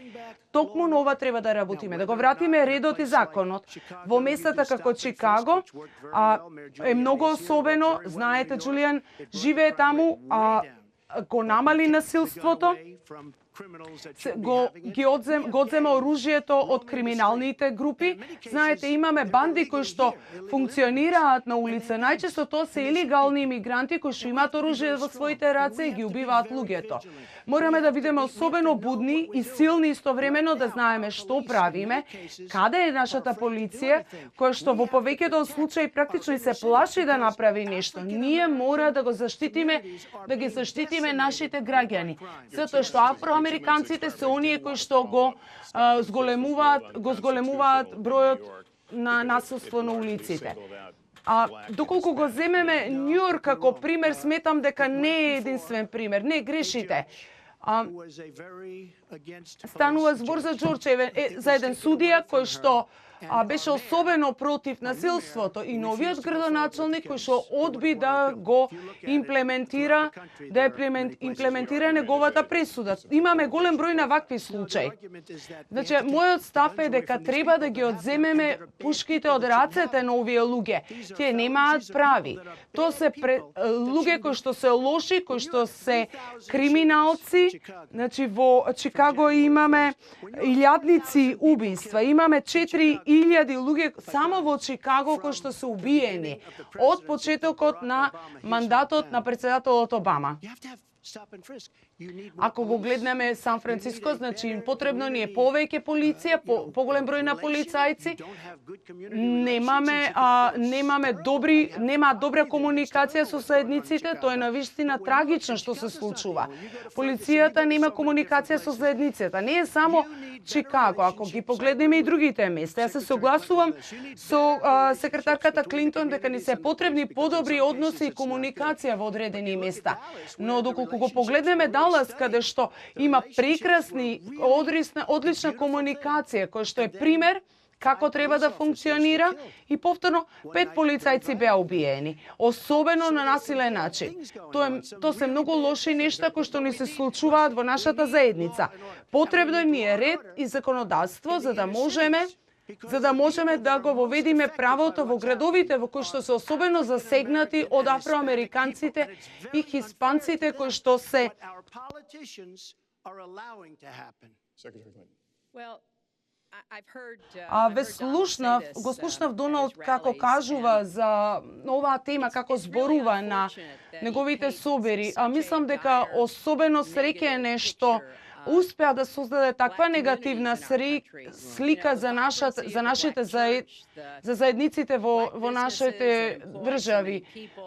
Токму на ова треба да работиме, да го вратиме редот и законот. Во местата како Чикаго е многу особено, знаете, Џулијан живее таму, го намали насилството, го одзема оружјето од криминалните групи. Знаете, имаме банди кои што функционираат на улица. Најчесто тоа се илегални имигранти кои што имаат оружје во своите раце и ги убиваат луѓето. Мораме да бидеме особено будни и силни истовремено, да знаеме што правиме, каде е нашата полиција, која што во повеќето од случаи практично и се плаши да направи нешто. Ние мора да го заштитиме, да ги заштитиме нашите граѓани. Затоа што афроамериканците се оние кои што го зголемуваат бројот на насилство на улиците. Доколку го земеме Њујорк како пример, сметам дека не е единствен пример. Не грешите. Станува збор за Џорџ, за еден судија кој што беше особено против насилството и новиот градоначалник кој што одби да го имплементира, неговата пресуда. Имаме голем број на вакви случаи. Значи, мојот став е дека треба да ги одземеме пушките од рацете на овие луѓе. Тие немаат прави. Тоа се луѓе кои што се лоши, кои што се криминалци. Значи, во Чикаго имаме илјадници убиства. Имаме 4000 луѓе само во Чикаго кои што се убиени од почетокот на мандатот на председателот Обама. Ако го гледнеме Сан Франциско, значи потребно ни е повеќе полиција, поголем број на полицајци. Нема добра комуникација со заедниците, тоа е навистина трагично што се случува. Полицијата нема комуникација со заедниците. Не е само Чикаго, ако ги погледнеме и другите места. Јас се согласувам со секретарката Клинтон дека ни се потребни подобри односи и комуникација во одредени места. Но доколку го погледнеме Далас, каде што има прекрасни, одлична комуникација, која што е пример како треба да функционира, и повторно 5 полицајци беа убиени, особено на насилен начин. Тоа се многу лоши нешта кои што ни се случуваат во нашата заедница. Потребно ни е ред и законодавство за да можеме да го воведиме правото во градовите во кои што се особено засегнати од афроамериканците и хиспанците кои што се го слушнав Доналд како кажува за оваа тема, како зборува на неговите собери. Мислам дека особено среќен е што успеа да создаде таква негативна слика за нашите заедниците во нашите држави.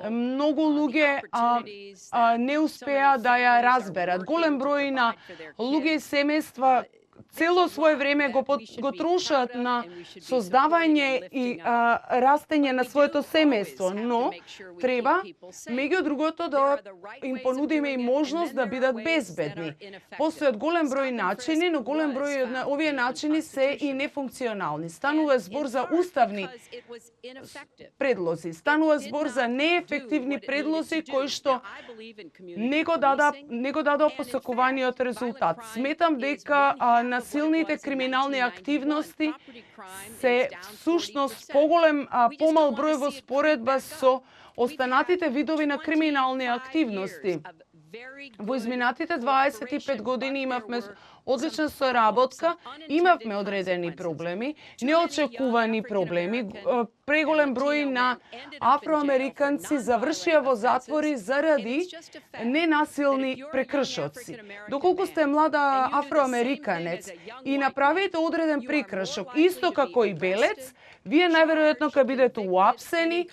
Многу луѓе не успеа да ја разберат. Голем број на луѓе и семејства цело свое време го трошат на создавање и растење на своето семејство, но треба, меѓу другото, да им понудиме и можност да бидат безбедни. Постојат голем број начини, но голем број од овие начини се и нефункционални. Станува збор за уставни предлози, станува збор за неефективни предлози кои што не го дадоа посакуваниот резултат. Сметам дека насилните криминални активности се всушност помал број во споредба со останатите видови на криминални активности. Во изминатите 25 години имавме одлична соработка, имавме одредени проблеми, неочекувани проблеми. Преголем број на афроамериканци завршија во затвори заради ненасилни прекршоци. Доколку сте млада афроамериканец и направите одреден прекршок, исто како и белец, вие најверојатно ќе бидете уапсени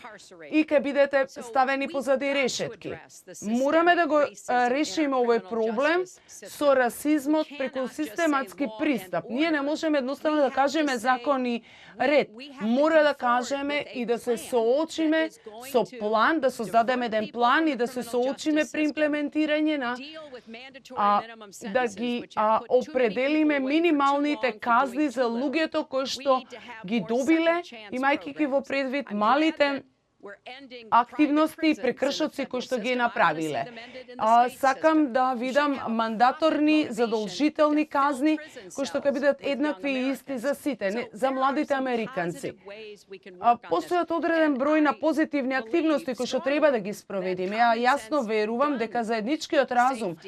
и ќе бидете ставени позади решетки. Мораме да го решиме овој проблем со расизмот преку систематски пристап. Ние не можеме едноставно да кажеме закон и ред. Мора да кажеме и да се соочиме со план, да создадеме еден план и да се соочиме при имплементирање на да ги определиме минималните казни за луѓето кои што ги добиле, имајќи ги во предвид малите активности и прекршоци кои што ги направиле. Сакам да видам мандаторни, задолжителни казни кои што ќе бидат еднакви и исти за сите, за младите американци. Постојат одреден број на позитивни активности кои што треба да ги спроведиме. Јасно верувам дека заедничкиот разум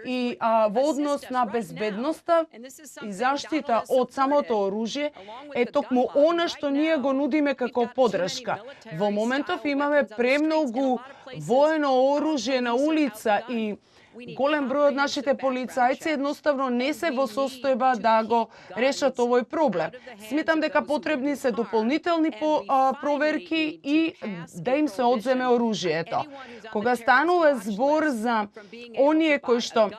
и во однос на безбедноста и заштита од самото оружје е токму она што ние го нудиме како поддршка. Во моментов имаме премногу воено оружје на улица и голем број од нашите полицајци едноставно не се во состојба да го решат овој проблем. Сметам дека потребни се дополнителни проверки и да им се одземе оружјето. Кога станува збор за оние кои што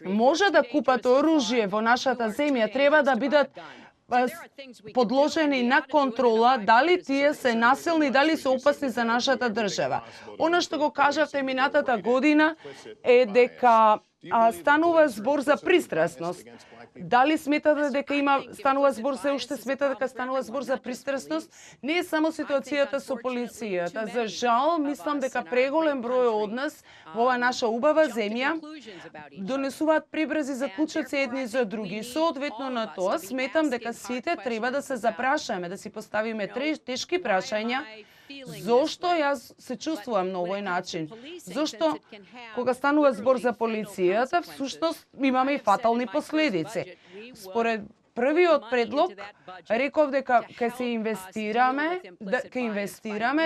може да купат оружје во нашата земја, треба да бидат подложени на контрола дали тие се насилни, дали се опасни за нашата држава. Она што го кажавте минатата година е дека станува збор за пристрасност. Дали сметате дека станува збор, се уште сметате дека станува збор за пристрасност? Не е само ситуацијата со полицијата. За жал, мислам дека преголем број од нас во оваа наша убава земја донесуваат пребрзи заклучоци едни за други. Соодветно на тоа, сметам дека сите треба да се запрашаме, да си поставиме тешки прашања. Зошто јас се чувствувам на овој начин? Зошто кога станува збор за полицијата, всушност имаме и фатални последици? Според првиот предлог, реков дека ќе се инвестираме,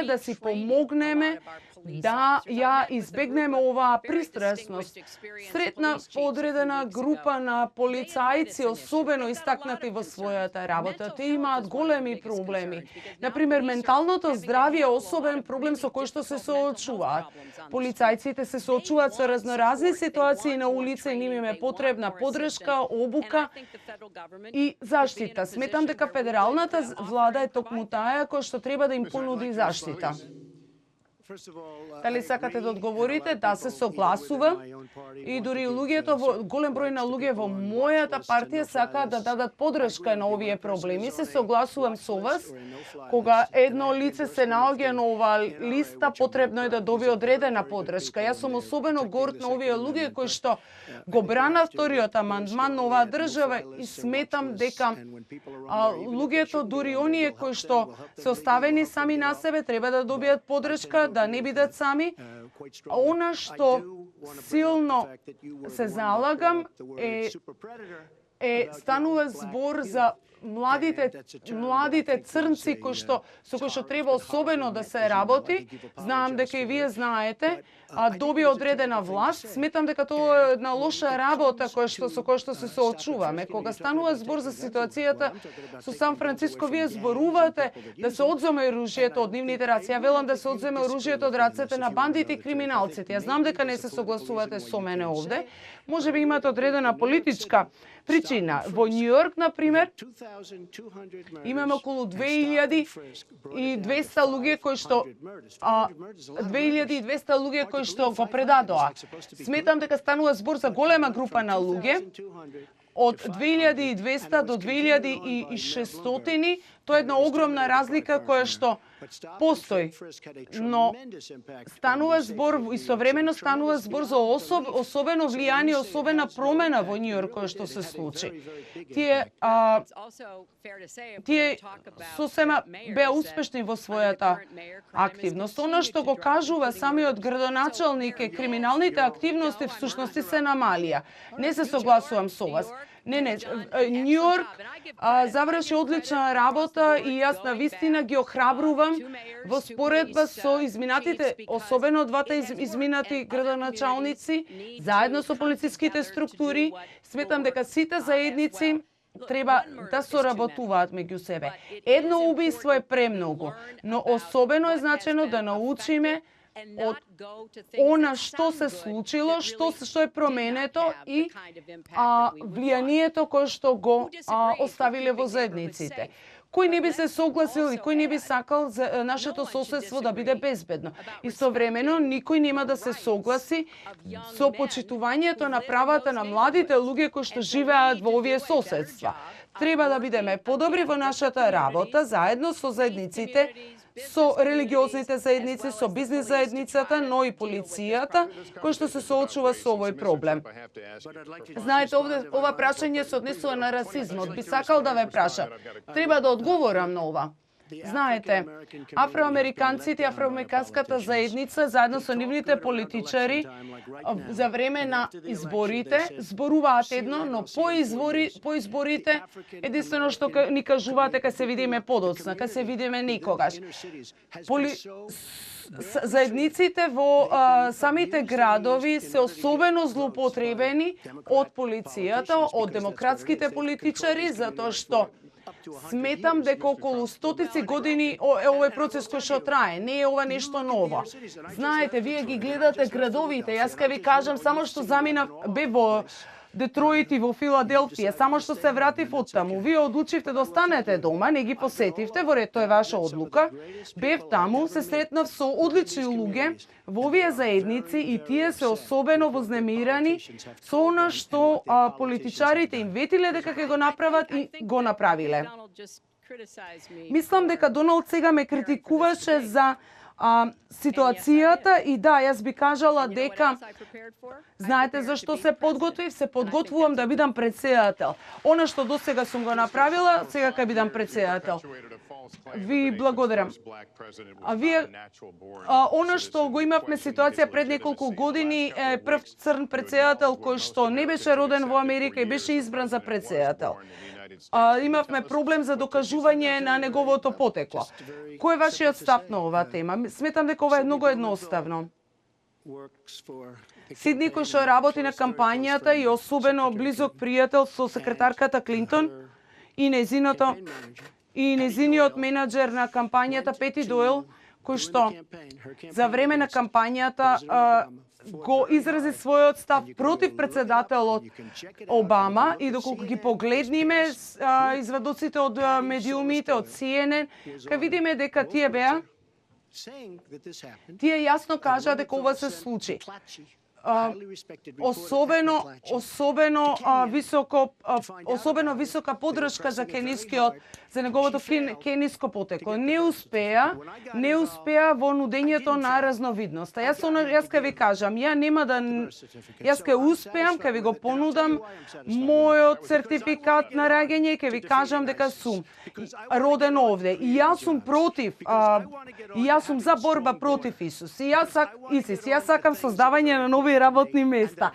да си помогнеме да ја избегнеме оваа пристрасност. Сретна одредена група на полицајци, особено истакнати во својата работа, тие имаат големи проблеми. Например, менталното здравје е особен проблем со кој што се соочуваат. Полицајците се соочуваат со разноразни ситуации на улица и ним им е потребна поддршка, обука и заштита. Сметам дека федералната влада е токму таа која што треба да им понуди заштита. Дали сакате да одговорите? Да, се согласува. И дури луѓето, голем број на луѓе во мојата партија сакаат да дадат поддршка на овие проблеми. Се согласувам со вас. Кога едно лице се наоѓа на оваа листа, потребно е да добие одредена поддршка. Јас сум особено горд на овие луѓе кои што го брана вториот амандман на оваа држава и сметам дека луѓето, дури оние кои што се оставени сами на себе, треба да добијат поддршка, да не бидат сами. Она што силно се залагам станува збор за младите црнци со кои што треба особено да се работи. Знам дека и вие знаете, добија одредена власт. Сметам дека тоа е една лоша работа со која што се соочуваме. Кога станува збор за ситуацијата со Сан Франциско, вие зборувате да се одземе оружјето од нивните раце. Ја велам да се одземе оружјето од рацете на бандите и криминалците. Ја знам дека не се согласувате со мене овде. Може би имате одредена политичка причина. Во Њу Јорк, например, имаме околу 2200 луѓе кои што 2200 луѓе кои што го предадоа. Сметам дека станува збор за голема група на луѓе. Од 2200 до 2600, тоа е една огромна разлика која што постои. Но станува збор, истовремено станува збор за особено влијание, особена промена во Њу Јорк која што се случи. Тие сосема беа успешни во својата активност. Она што го кажува самиот градоначалник е криминалните активности всушност се намалија. Не се согласувам со вас. Не, Њу Јорк заврши одлична работа и јас на вистина ги охрабрувам во споредба со изминатите, особено двата изминати градоначалници, заедно со полициските структури. Сметам дека сите заедници треба да соработуваат меѓу себе. Едно убиство е премногу, но особено е значено да научиме од она што се случило, што е променето и влијанието кое што го оставиле во заедниците. Кој не би се согласил и кој не би сакал за нашето соседство да биде безбедно. Истовремено, никој нема да се согласи со почитувањето на правата на младите луѓе кои што живеат во овие соседства. Треба да бидеме подобри во нашата работа, заедно со заедниците, со религиозните заедници, со бизнис заедницата, но и полицијата, кој што се соочува со овој проблем. Знаете, ова прашање се однесува на расизмот. Би сакал да ве прашам. Треба да одговорам на ова. Знаете, афроамериканците и афроамериканската заедница, заедно со нивните политичари, за време на изборите, зборуваат едно, но по изборите, единствено што ни кажуваат дека се видиме подоцна, ка се видиме никогаш. Заедниците во самите градови се особено злоупотребени од полицијата, од демократските политичари, затоа што сметам дека околу стотици години е овој процес кој што трае. Не е ова нешто ново. Знаете, вие ги гледате градовите. Јас ке ви кажам само што заминав, бе во Детройт и во Филаделфија, само што се вратив од таму. Вие одлучивте да останете дома, не ги посетивте, во ред, тоа е ваша одлука. Бев таму, се сретнав со одлични луѓе во овие заедници и тие се особено вознемирани со она што политичарите им ветиле дека ќе го направат и го направиле. Мислам дека Доналд сега ме критикуваше за ситуацијата и да, јас би кажала дека знаете зашто се подготвив? Се подготвувам да бидам претседател. Она што досега сум го направила, сега ќе бидам претседател. Ви благодарам. Она што го имавме ситуација пред неколку години е прв црн претседател кој што не беше роден во Америка и беше избран за претседател. Имавме проблем за докажување на неговото потекло. Кој е вашиот став на оваа тема? Сметам дека ова е многу едноставно. Сидни кој што работи на кампањата и особено близок пријател со секретарката Клинтон и незиниот менаџер на кампањата Пети Дойл, кој што за време на кампањата го изрази својот став против претседателот Обама и доколку ги погледниме извадоците од медиумите, од CNN, ка видиме дека тие јасно кажа дека ова се случи. Особено висока поддршка за за неговото кениско потекло. Не успеа во нудењето на разновидност. Јас ке ви кажам, јас ке успеам, ке ви го понудам мојот сертификат на раѓање и ке ви кажам дека сум роден овде. И јас сум против, и јас сум за борба против Исус. И јас сакам создавање на нови работни места.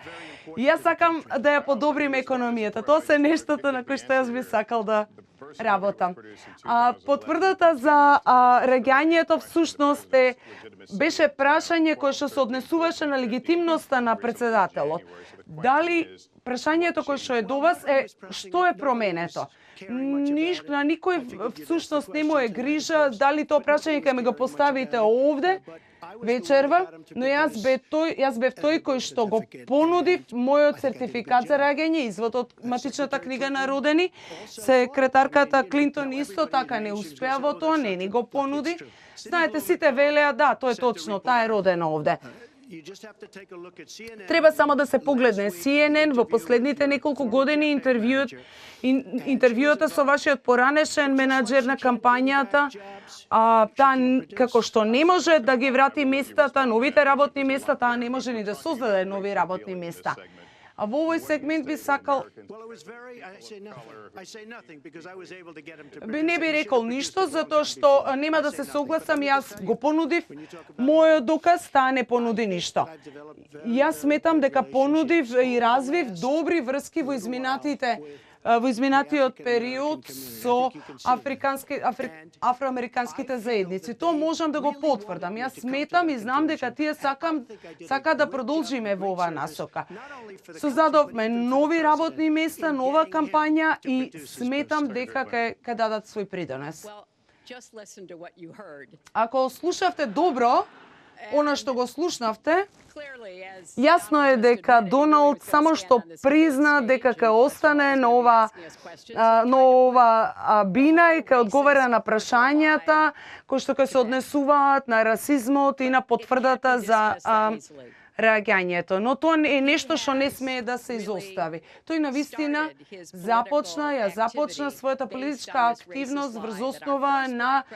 И јас сакам да ја подобрим економијата. Тоа се нештата на кои што јас би сакал да работам. Потврдата за раѓањето всушност беше прашање кое што се однесуваше на легитимноста на претседателот. Дали прашањето кое што е до вас е што е променето? На никој всушност не му е грижа дали тоа прашање ќе ми го поставите овде вечерва, но јас бев тој кој што го понудив мојот сертификат за раѓање, извод од матичната книга на родени. Секретарката Клинтон исто така не успеа во тоа, не ни го понуди. Знаете, сите велеа, да, тоа е точно, таа е родена овде. Треба само да се погледне CNN во последните неколку години интервјуата со вашиот поранешен менаџер на кампањата, како што не може да ги врати местата, новите работни места, таа не може ни да создаде нови работни места. А во овој сегмент би сакал... Не би рекол ништо, затоа што нема да се согласам, јас го понудив мојот доказ, таа не понуди ништо. Јас сметам дека понудив и развив добри врски во изминатите во изминатиот период со афроамериканските заедници. Тоа можам да го потврдам. Јас сметам и знам дека тие сака да продолжиме во оваа насока. Создадовме нови работни места, нова кампања и сметам дека ќе дадат свој придонес. Ако слушавте добро, она што го слушнавте, јасно е дека Доналд само што призна дека ќе остане на ова бина и ќе одговара на прашањата кои што ќе се однесуваат на расизмот и на потврдата за реагањето, но тоа е нешто што не смее да се изостави. Тој навистина започна својата политичка активност врз основа на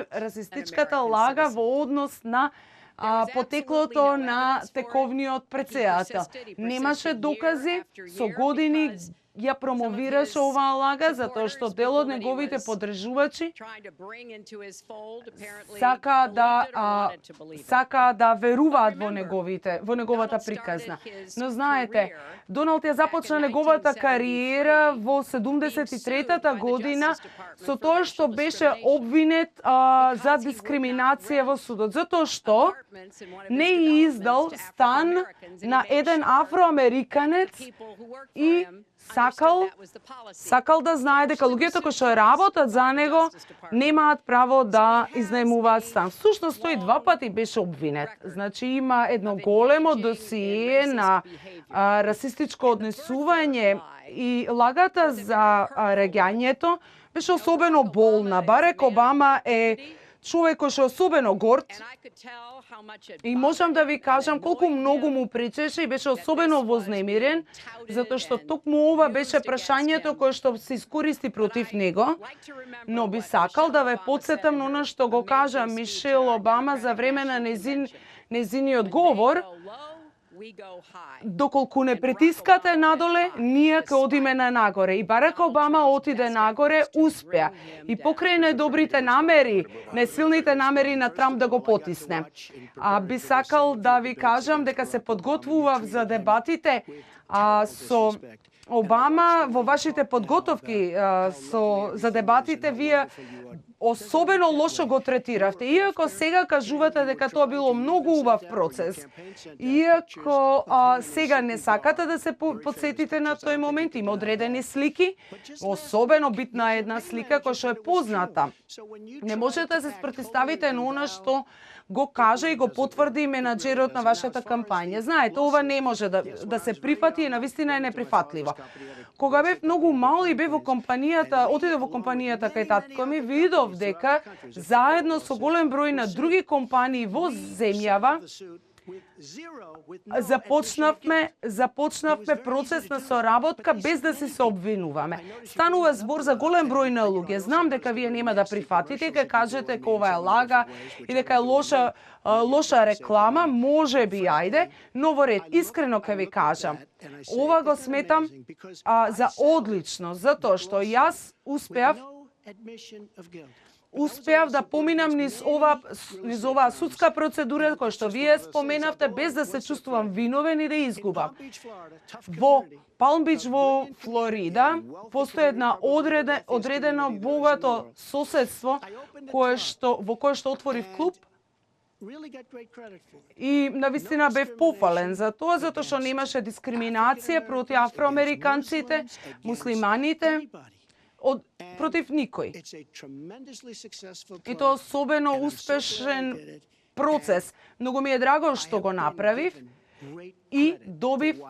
расистичката лага во однос на потеклото на тековниот претседател. Немаше докази, со години ја промовираше оваа лага затоа што дел од неговите поддржувачи сака да веруваат во неговата приказна. Но знаете, Доналд ја започна неговата кариера во 73-та година со тоа што беше обвинет за дискриминација во судот, затоа што не издал стан на еден афроамериканец и сакал да знае дека луѓето кои што работат за него немаат право да изнаемуваат стан. Всушност тој 2 пати беше обвинет. Значи има едно големо досие на расистичко однесување и лагата за реагањето беше особено болна. Барак Обама е човек кој што е особено горд и можам да ви кажам колку многу му пречеше и беше особено вознемирен, затоа што токму ова беше прашањето кое што се искористи против него, но би сакал да ве потсетам на она што го кажа Мишел Обама за време на незиниот говор. Доколку не притискате надоле, ние ќе одиме на нагоре. И Барак Обама отиде нагоре, успеа. И покрај најдобрите намери, најсилните намери на Трамп да го потисне. Би сакал да ви кажам дека се подготвував за дебатите со Обама во вашите подготовки за дебатите, вие особено лошо го третиравте. Иако сега кажувате дека тоа било многу убав процес, иако сега не сакате да се подсетите на тој момент, има одредени слики, особено битна една слика која што е позната. Не можете да се спротивставите на она што го кажа и го потврди менаџерот на вашата кампања. Знаете, ова не може да се прифати и навистина е неприфатливо. Кога бев многу мал и бев во компанијата, отидов во компанијата кај татко ми, видов дека заедно со голем број на други компании во земјава започнавме процес на соработка без да се обвинуваме. Станува збор за голем број на луѓе. Знам дека вие нема да прифатите, ќе кажете дека ова е лага и дека е лоша реклама, може би ајде, но во ред, искрено ќе ви кажам, ова го сметам за одлично, затоа што јас успеав да поминам низ оваа судска процедура која што вие споменавте без да се чувствувам виновен и да изгубам. Во Палм Бич во Флорида постои една одредено богато соседство во кое што отворив клуб и навистина бев пофален за тоа, затоа што немаше дискриминација против афроамериканците, муслиманите, против никој. И тоа особено успешен процес. Многу ми е драго што го направив и добив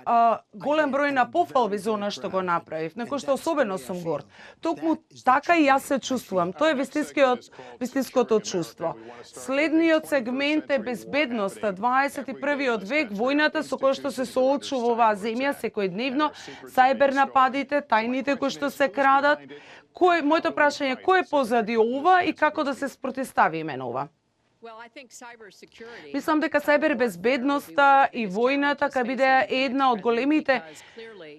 голем број на пофалби за она што го направив, на кој што особено сум горд. Токму така и јас се чувствувам. Тоа е вистинското чувство. Следниот сегмент е безбедноста, 21-виот век, војната со која што се соочува оваа земја секојдневно, сајбер нападите, тајните кои што се крадат. Моето прашање е кој е позади ова и како да се спротивставиме на ова? Мислам дека сајбербезбедноста и војната ќе биде една од големите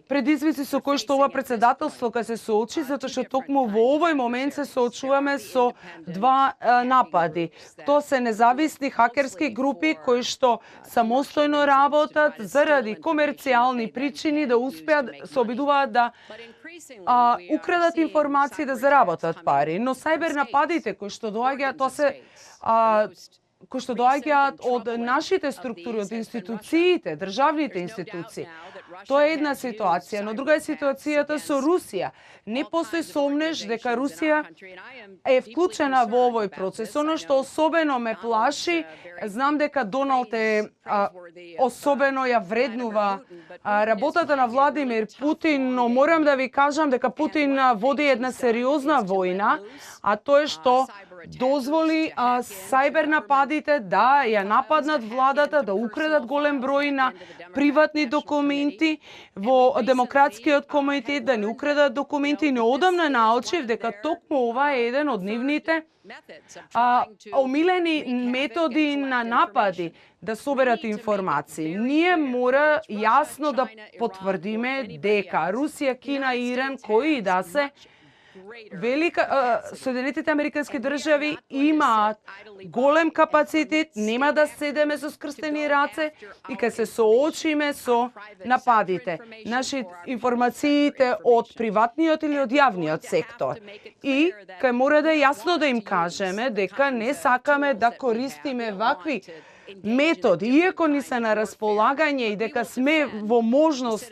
предизвици со кои што ова председателство ќе се соочи, затоа што токму во овој момент се соочуваме со два напади. Тоа се независни хакерски групи кои што самостојно работат заради комерцијални причини да успеат, се обидуваат да украдат информации да заработат пари, но сајбер нападите кои што доаѓаат, тоа се кои што доаѓаат од нашите структури, од институциите, државните институции. Тоа е една ситуација, но друга е ситуацијата со Русија. Не постои сомнеш дека Русија е вклучена во овој процес. Оно што особено ме плаши, знам дека Доналд особено ја вреднува работата на Владимир Путин, но морам да ви кажам дека Путин води една сериозна војна, а тоа е што дозволи сајбер нападите да ја нападнат владата, да украдат голем број на приватни документи во демократскиот комитет, да не украдат документи. Неодамна научив дека токму ова е еден од нивните омилени методи на напади да соберат информации. Ние мора јасно да потврдиме дека Русија, Кина и Иран, кои да се Соединетите Американски држави имаат голем капацитет, нема да седеме со скрстени раце и ке се соочиме со нападите. Наши информациите од приватниот или од јавниот сектор. И ке мора да јасно да им кажеме дека не сакаме да користиме вакви методи, иако ни се на располагање и дека сме во можност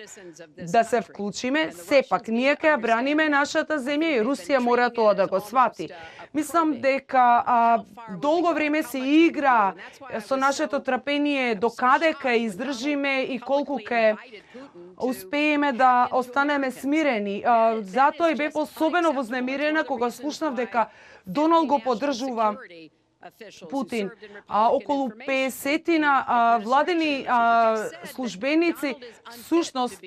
да се вклучиме, сепак ние ќе ја браниме нашата земја и Русија мора тоа да го свати. Мислам дека долго време се игра со нашето трпение докаде ќе издржиме и колку ќе успееме да останеме смирени. Затоа и бев особено вознемирена кога слушнав дека Доналд го поддржува Путин. Околу 50 владени службеници всушност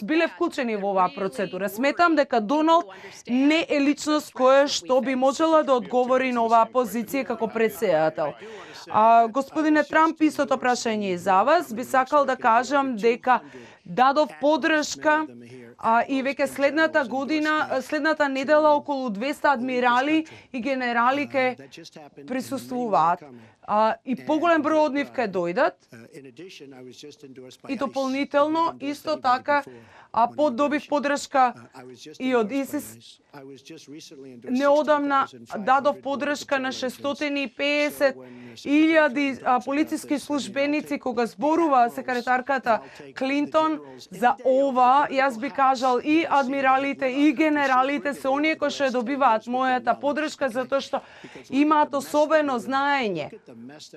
биле вклучени во оваа процедура. Сметам дека Доналд не е личност која што би можела да одговори на оваа позиција како претседател. Господине Трамп, истото прашање и за вас. Би сакал да кажам дека дадов поддршка и веќе следната недела околу 200 адмирали и генерали ке присуствуваат. И поголем број од нив ке дојдат. И дополнително, исто така, добив поддршка и од ИСИС. Неодамна дадов поддршка на 650.000 полициски службеници кога зборува секретарката Клинтон за ова. Јас би кажал и адмиралите и генералите се оние кои што добиваат мојата поддршка затоа што имаат особено знаење.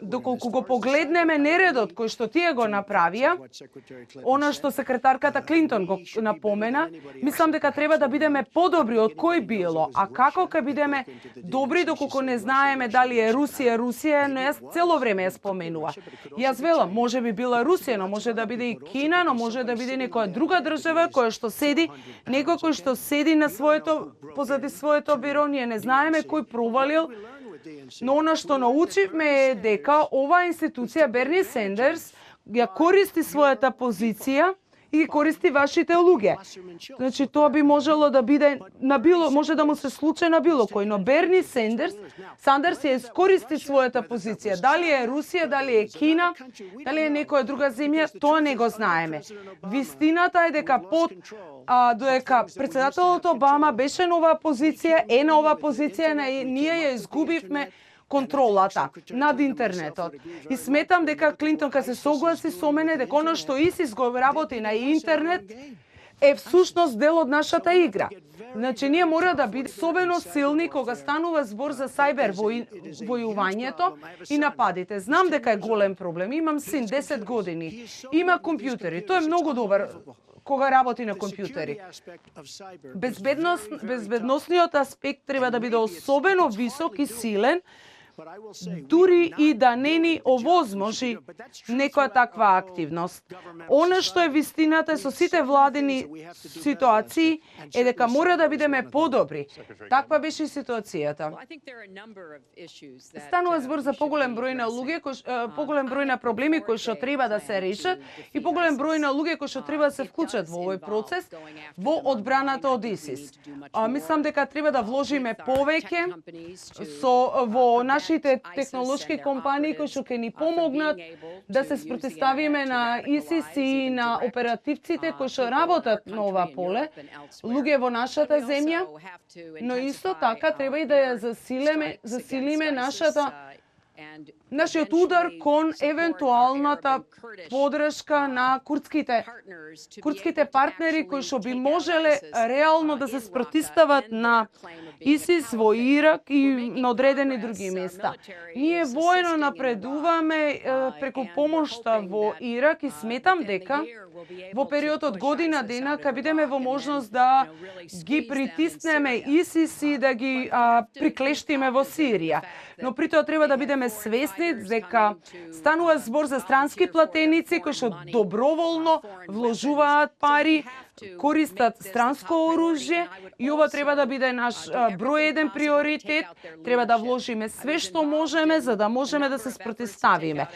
Доколку го погледнеме нередот кој што тие го направија, она што секретарката Клинтон го напомена, мислам дека треба да бидеме подобри од кој било. А како ќе бидеме добри доколку не знаеме дали е Русија, но јас цело време ја споменува. Јас велам, може би била Русија, но може да биде и Кина, но може да биде некоја друга држава која што седи, некој кој што седи на позади своето биро, ние не знаеме кој провалил. Но она што научивме е дека оваа институција Берни Сендерс ја користи својата позиција и ги користи вашите луѓе. Значи тоа би можело да биде може да му се случи на било кој, но Берни Сандерс ја искористи својата позиција. Дали е Русија, дали е Кина, дали е некоја друга земја, тоа не го знаеме. Вистината е дека додека претседателот Обама беше на оваа позиција, на оваа позиција, ние ја изгубивме контролата над интернетот. И сметам дека Клинтон ка се согласи со мене дека оно што ИСИС го работи на интернет е всушност дел од нашата игра. Значи, ние мора да биде особено силни кога станува збор за сајбер војувањето и нападите. Знам дека е голем проблем. Имам син 10 години. Има компјутери. Тој е многу добар кога работи на компјутери. Безбедносниот аспект треба да биде особено висок и силен дури и да не ни овозможи некоја таква активност. Она што е вистината со сите владени ситуации е дека мора да бидеме подобри. Таква беше ситуацијата. Станува збор за поголем број на луѓе, поголем број на проблеми кои што треба да се решат и поголем број на луѓе кои што треба да се вклучат во овој процес во одбраната од ИСИС. Мислам дека треба да вложиме повеќе во нашите технолошки компании кои што ќе ни помогнат да се спротивставиме на ИСИС и на оперативците кои што работат на ова поле, луѓе во нашата земја, но исто така треба и да ја засилиме нашиот удар кон евентуалната подршка на курдските партнери кои што би можеле реално да се спротивстават на ИСИС во Ирак и на одредени други места. Ние воено напредуваме преку помошта во Ирак и сметам дека во период од година дена ќе бидеме во можност да ги притиснеме ИСИС и да ги приклештиме во Сирија. Но при тоа треба да бидеме свесни дека станува збор за странски платеници кои што доброволно вложуваат пари, користат странско оружје и ова треба да биде наш број еден приоритет. Треба да вложиме све што можеме за да можеме да се спротивставиме.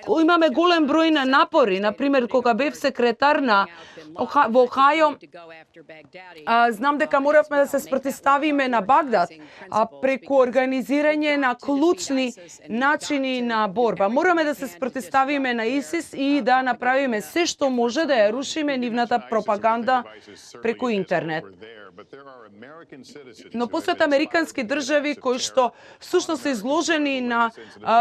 Имаме голем број на напори, например кога бев секретар во Охајо, знам дека моравме да се спротивставиме на Багдад преку организирање на клучни начини на борба. Мораме да се спротивставиме на ИСИС и да направиме се што може да ја рушиме нивната пропаганда преку интернет. Но постојат американски држави кои што всушност се изложени на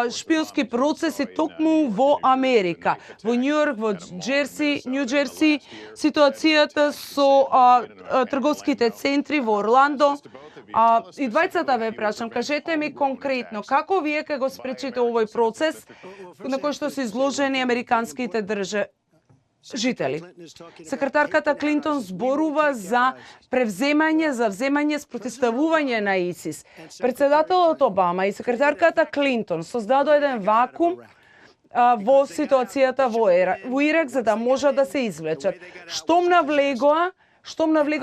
шпионски процеси токму во Америка. Во Њујорк, во Нью Џерси, ситуацијата со трговските центри во Орландо. И двајцата ве прашам, кажете ми конкретно, како вие ќе го спречите овој процес на кој што се изложени американските жители? Секретарката Клинтон зборува за вземање, спротивставување на ИСИС. Председателот Обама и секретарката Клинтон создадоа еден вакуум во ситуацијата во Ирак за да можат да се извлечат. Штом навлегоа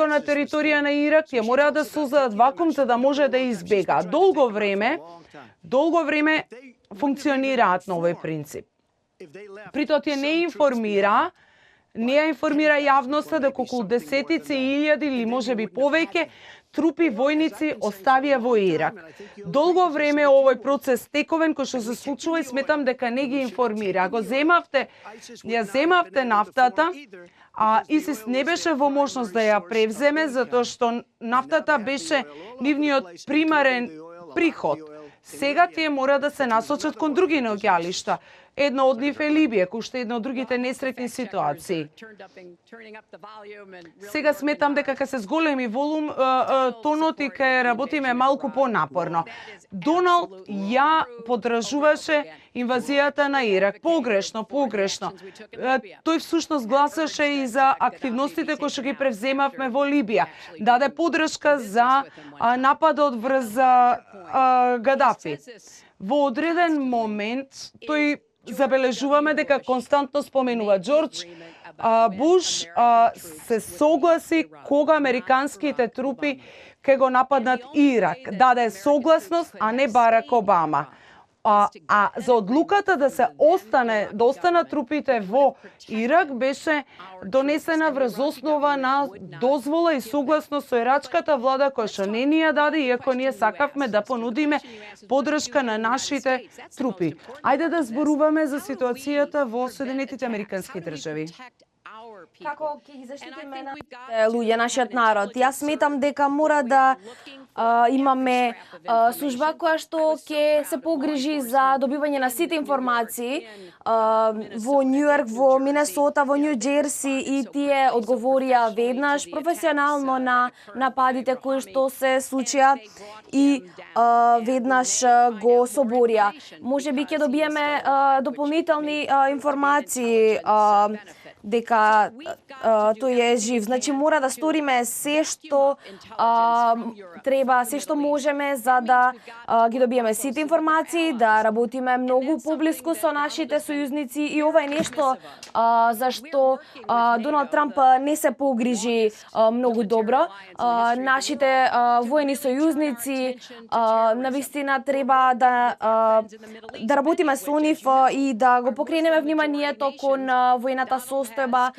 на територија на Ирак, ја мора да создадат вакуум за да може да избегаат. Долго време функционираат на овој принцип. Притоа тие не ја информира јавноста дека околу десетици илјади или можеби повеќе трупи војници оставија во Ирак. Долго време овој процес тековен кој што се случува и сметам дека не ги информира. Ако ја земавте нафтата, ИСИС не беше во можност да ја превземе затоа што нафтата беше нивниот примарен приход. Сега тие мора да се насочат кон други наоѓалишта. Едно од нив е Либија, кој што е една од другите несреќни ситуации. Сега сметам дека ќе се зголеми волум тонот и ќе работиме малку понапорно. Доналд ја поддржуваше инвазијата на Ирак. Погрешно. Тој всушност гласаше и за активностите кои што ги превземавме во Либија. Даде поддршка за нападот врз Гадафи. Во одреден момент тој забележуваме дека константно споменува Џорџ Буш се согласи кога американските трупи ќе го нападнат Ирак. Даде согласност, а не Барак Обама. За одлуката да останат трупите во Ирак беше донесена врз основа на дозвола и согласност со ирачката влада која што не ни ја даде, иако ние сакавме да понудиме поддршка на нашите трупи. Ајде да зборуваме за ситуацијата во Соединетите Американски држави. Како ќе ги заштитиме луѓе, нашиот народ? Јас сметам дека мора да имаме служба која што ќе се погрижи за добивање на сите информации во Њујорк, во Минесота, во Нью Џерси и тие одговорија веднаш професионално на нападите кои што се случија и веднаш го соборија. Можеби ќе добиеме дополнителни информации дека тој е жив. Значи мора да сториме се што треба, се што можеме за да ги добиеме сите информации, да работиме многу поблиску со нашите сојузници и ова е нешто за што Доналд Трамп не се погрижи многу добро. Нашите војни сојузници навистина треба да работиме со нив и да го покренеме вниманието кон војната состојба.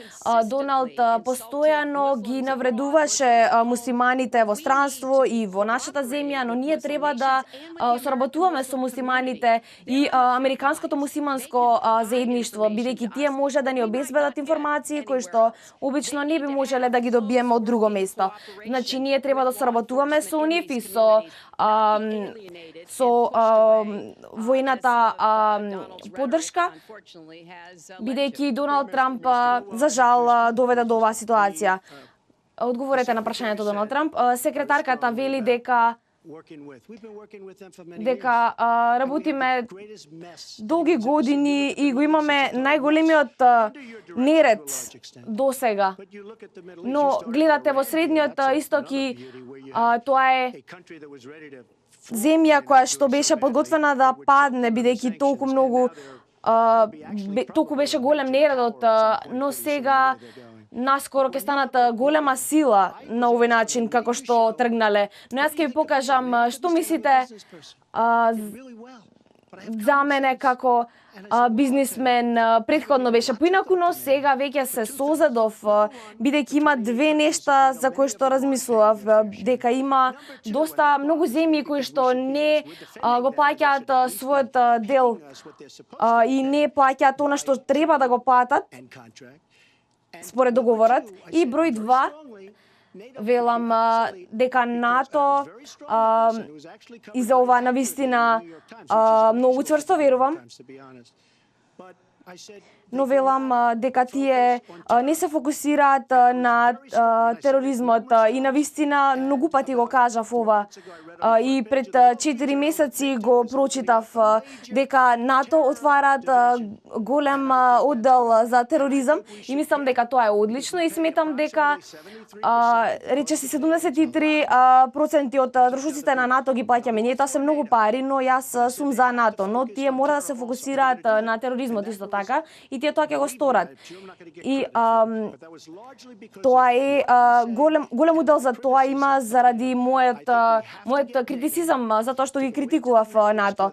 Доналд постојано ги навредуваше муслиманите во странство и во нашата земја, но ние треба да соработуваме со муслиманите и американското муслиманско заедништво, бидејќи тие може да ни обезбедат информации кои што обично не би можеле да ги добиеме од друго место. Значи ние треба да соработуваме со нив и со војната поддршка, бидејќи Доналд Трамп за жал доведе до оваа ситуација. Одговорете на прашањето Доналд Трамп. Секретарката вели дека работиме долги години и го имаме најголемиот неред до сега. Но гледате во Средниот Исток и тоа е земја која што беше подготвена да падне, бидејќи толку беше голем нередот, но сега наскоро ќе станат голема сила на овој начин како што тргнале. Но јас ќе ви покажам што мислите за мене како бизнисмен. Предходно беше поинаку, но сега веќе се созедов, бидејќи има две нешта за кои што размислував, дека има доста многу земји кои што не го плаќаат својот дел и не плаќаат она што треба да го платат според договорот. И број 2, велам дека НАТО и за ова навистина многу цврсто верувам, но велам дека тие не се фокусираат на тероризмот и навистина многу пати го кажав ова. И пред 4 месеци го прочитав дека НАТО отварат голем оддел за тероризам и мислам дека тоа е одлично и сметам дека речиси 73% од трошоците на НАТО ги плаќаме ние. Тоа се многу пари, но јас сум за НАТО, но тие мора да се фокусираат на тероризмот исто така и тие тоа ќе го сторат. И тоа е голем удел за тоа има заради мојот критицизам за тоа што ги критикував НАТО.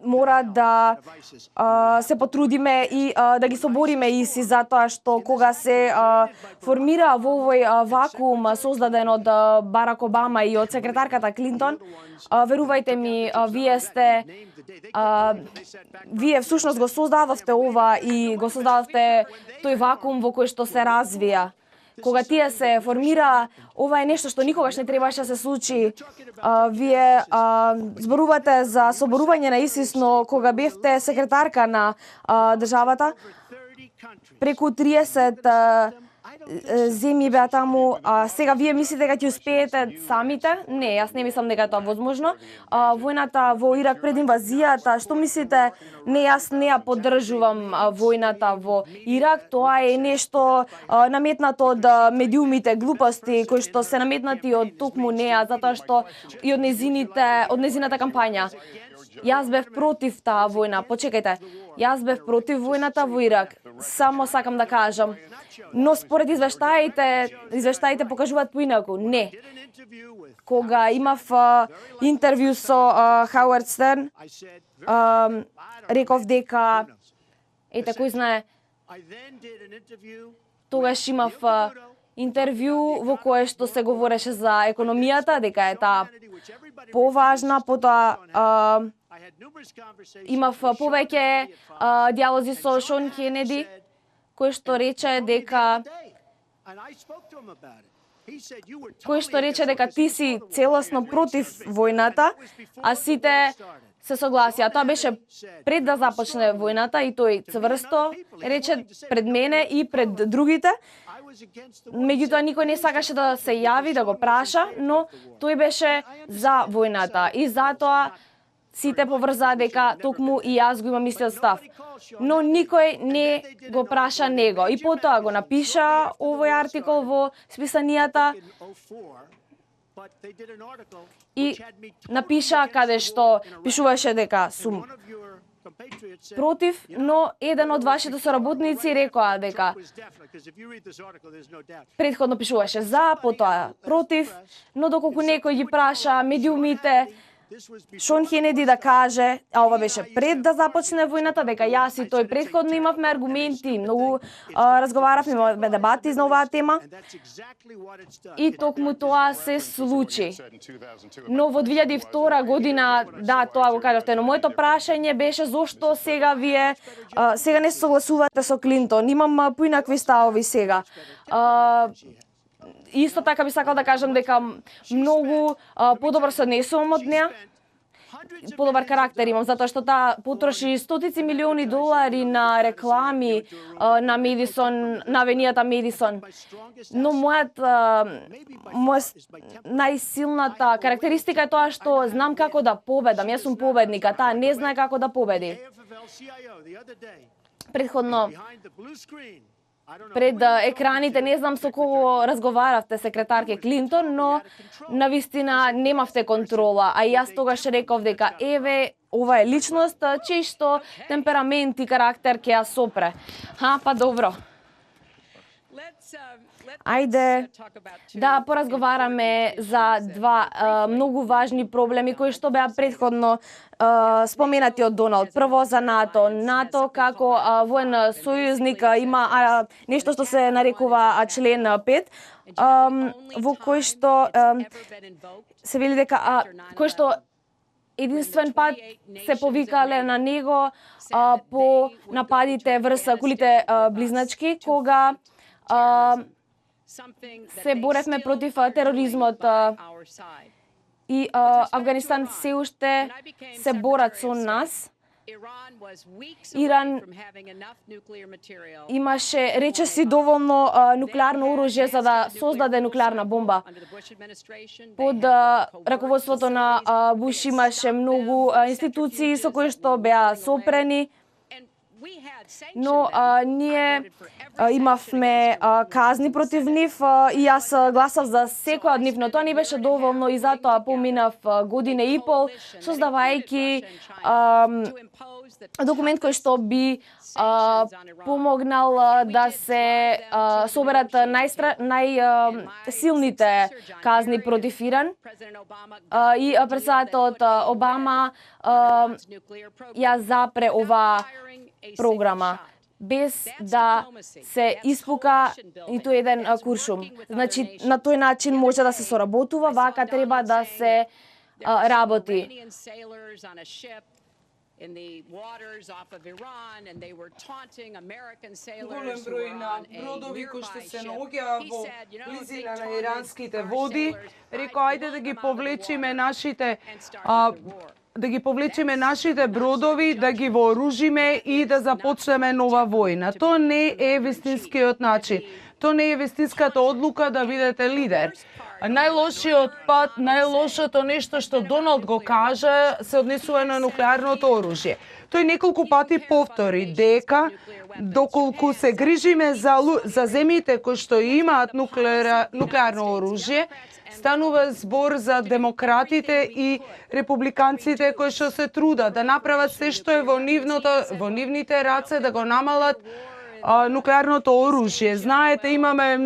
Мора да се потрудиме и да ги собориме ИСИ за тоа што кога се формира во овој вакуум создаден од Барак Обама и од секретарката Клинтон, верувајте ми, вие всушност го создадовте ова и го создадовте тој вакуум во кој што се развија. Кога тие се формира, ова е нешто што никогаш не требаше да се случи. Вие зборувате за соборување на ИСИС, но кога бевте секретарка на државата, преку 30 земји беа таму, сега вие мислите дека ќе успеете самите? Не, јас не мислам дека тоа возможно. Војната во Ирак пред инвазијата, што мислите? Не, јас не ја поддржувам војната во Ирак, тоа е нешто наметнато од медиумите, глупости кои што се наметнати од токму неа, затоа што и од незината кампања. Јас бев против таа војна. Почекајте, јас бев против војната во Ирак. Само сакам да кажам. Но според извештаите покажуваат поинаку. Не. Кога имав интервју со Хауард Стерн, реков дека кој знае, тогаш имав интервју во кое што се говореше за економијата, дека е таа поважна, потоа имав повеќе диалози со Шон Кенеди, кој што рече дека ти си целосно против војната, а сите се согласија. Тоа беше пред да започне војната и тој цврсто рече пред мене и пред другите. Меѓутоа никој не сакаше да се јави, да го праша, но тој беше за војната и затоа сите поврзаа дека токму и јас го имам истиот став. Но никој не го праша него. И потоа го напиша овој артикол во списанијата и напиша каде што пишуваше дека сум против, но еден од вашите соработници рекоа дека претходно пишуваше за, потоа против, но доколку некој ги праша медиумите, Шон Хенеди да каже, а ова беше пред да започне војната, дека јас и тој претходно имавме аргументи, многу разговаравме, имавме дебати за оваа тема, и токму тоа се случи. Но во 2002 година, да, тоа го кажавте, но моето прашање беше зошто сега вие сега не согласувате со Клинтон. Имам поинакви ставови сега. Исто така би сакал да кажам дека многу подобро се однесувам од неа. Подобар карактер имам, затоа што таа потроши стотици милиони долари на реклами на Медисон, на авенијата Медисон. Но најсилната карактеристика е тоа што знам како да победам. Јас сум победник, а таа не знае како да победи. Предходно, пред екраните, не знам со кого разговаравте, секретарке Клинтон, но навистина немавте контрола, а јас тогаш реков дека еве, ова е личност, чисто темперамент и карактер ќе ја сопре. Па добро. Ајде да поразговараме за два многу важни проблеми кои што беа претходно споменати од Доналд. Прво за НАТО. НАТО како воен сојузник има нешто што се нарекува член 5, во кој што се вели дека кој што единствен пат се повикале на него по нападите врз кулите близначки, кога се боревме против тероризмот и Афганистан се уште се борат со нас. Иран имаше речиси доволно нуклеарно оружје за да создаде нуклеарна бомба. Под раководството на Буш имаше многу институции со кои што беа сопрени, но ние имавме казни против нив и јас гласав за секоја од нив, но тоа не беше доволно и затоа поминав година и пол создавајќи документ кој што би помогнал да се соберат најсилните казни против Иран. И председателот Обама ја запре оваа програма без да се испука ниту еден куршум. Значи, на тој начин може да се соработува, вака треба да се работи. Голем број на бродови кои што се наоѓаа во близина на иранските води, рекоа ајде да ги повлечиме нашите бродови, да ги вооружиме и да започнеме нова војна. Тоа не е вистинскиот начин. Тоа не е вистинската одлука да бидете лидер. Најлошиот пат, најлошото нешто што Доналд го кажа се однесува на нуклеарното оружје. Тој неколку пати повтори дека доколку се грижиме за земјите кои што имаат нуклеарно оружје, станува збор за демократите и републиканците кои што се трудат да направат се што е во нивните раце да го намалат нуклеарното оружје. Знаете, има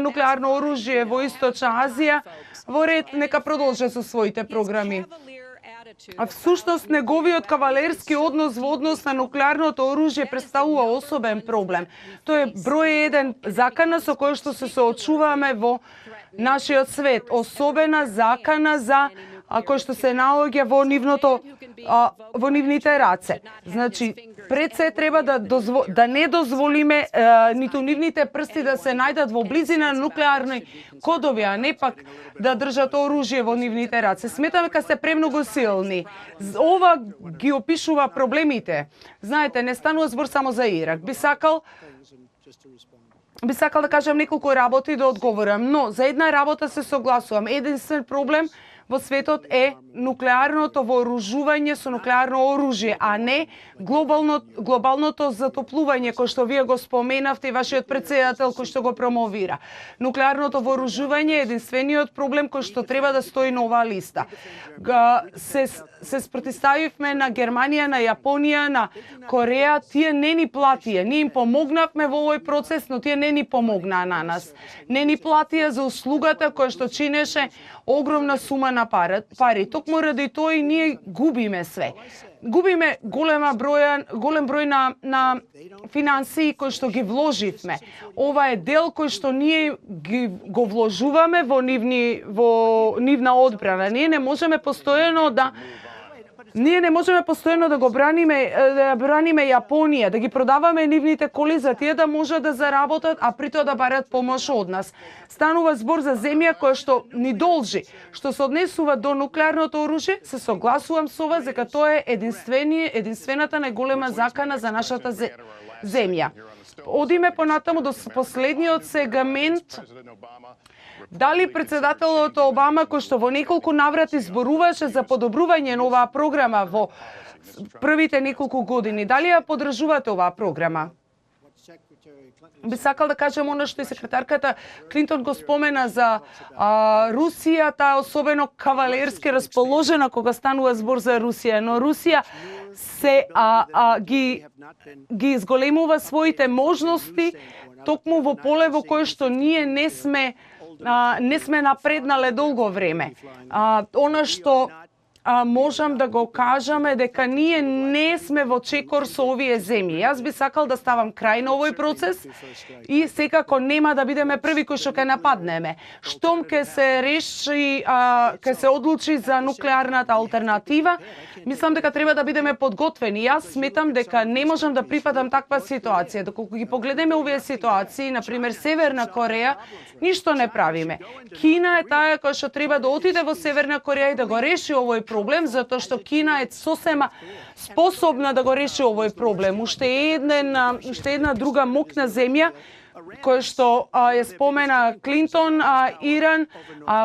нуклеарно оружје во Источна Азија, во ред нека продолжат со своите програми. А всушност неговиот кавалерски однос во однос на нуклеарното оружје представува особен проблем. Тој е број еден закана со која што се соочуваме во нашиот свет, особена закана за кој што се наоѓа во нивните раце. Значи, пред се треба да не дозволиме ниту нивните прсти да се најдат во близина на нуклеарни кодови, а не пак да држат оружје во нивните раце. Сметаме дека се премногу силни. Ова ги опишува проблемите. Знаете, не станува збор само за Ирак. Би сакал да кажам неколку работи да одговорам, но за една работа се согласувам. Единствен проблем во светот е нуклеарното вооружување со нуклеарно оружје, а не глобалното затоплување кој што вие го споменавте и вашиот председател кој што го промовира. Нуклеарното вооружување е единствениот проблем кој што треба да стои на оваа листа. Се спротивставивме на Германија, на Јапонија, на Кореја, тие не ни платија. Ние им помогнавме во овој процес, но тие не ни помогнаа на нас. Не ни платија за услугата која што чинеше огромна сума на пари. Токму ради тоа и ние губиме све. Губиме голем број на финансии кои што ги вложивме. Ова е дел кој што ние го вложуваме во нивна одбрана. Ние не можеме постојано да го браниме Јапонија, да ги продаваме нивните коли за тие да можат да заработат, а при тоа да барат помош од нас. Станува збор за земја која што ни должи. Што се однесува до нуклеарното оружје, се согласувам со вас дека тоа е единствената најголема закана за нашата земја. Одиме понатаму до последниот сегмент. Дали председателот Обама, кој што во неколку наврати зборуваше за подобрување на оваа програма во првите неколку години, дали ја поддржувате оваа програма? Би сакал да кажам оно што и секретарката Клинтон го спомена за Русија, таа особено кавалерски расположена кога станува збор за Русија, но Русија се ги изголемува своите можности токму во поле во кое што ние не сме напреднале долго време. Она што можам да го кажам е дека ние не сме во чекор со овие земји. Јас би сакал да ставам крај на овој процес и секако нема да бидеме први кои што ќе нападнеме. Штом ќе се одлучи за нуклеарната алтернатива, мислам дека треба да бидеме подготвени. Јас сметам дека не можам да прифатам таква ситуација. Доколку ги погледнеме овие ситуации, например Северна Кореја, ништо не правиме. Кина е таа која што треба да отиде во Северна Кореја и да го реши овој проблем, затоа што Кина е сосема способна да го реши овој проблем. Уште една друга моќна земја која што ја спомена Клинтон, Иран,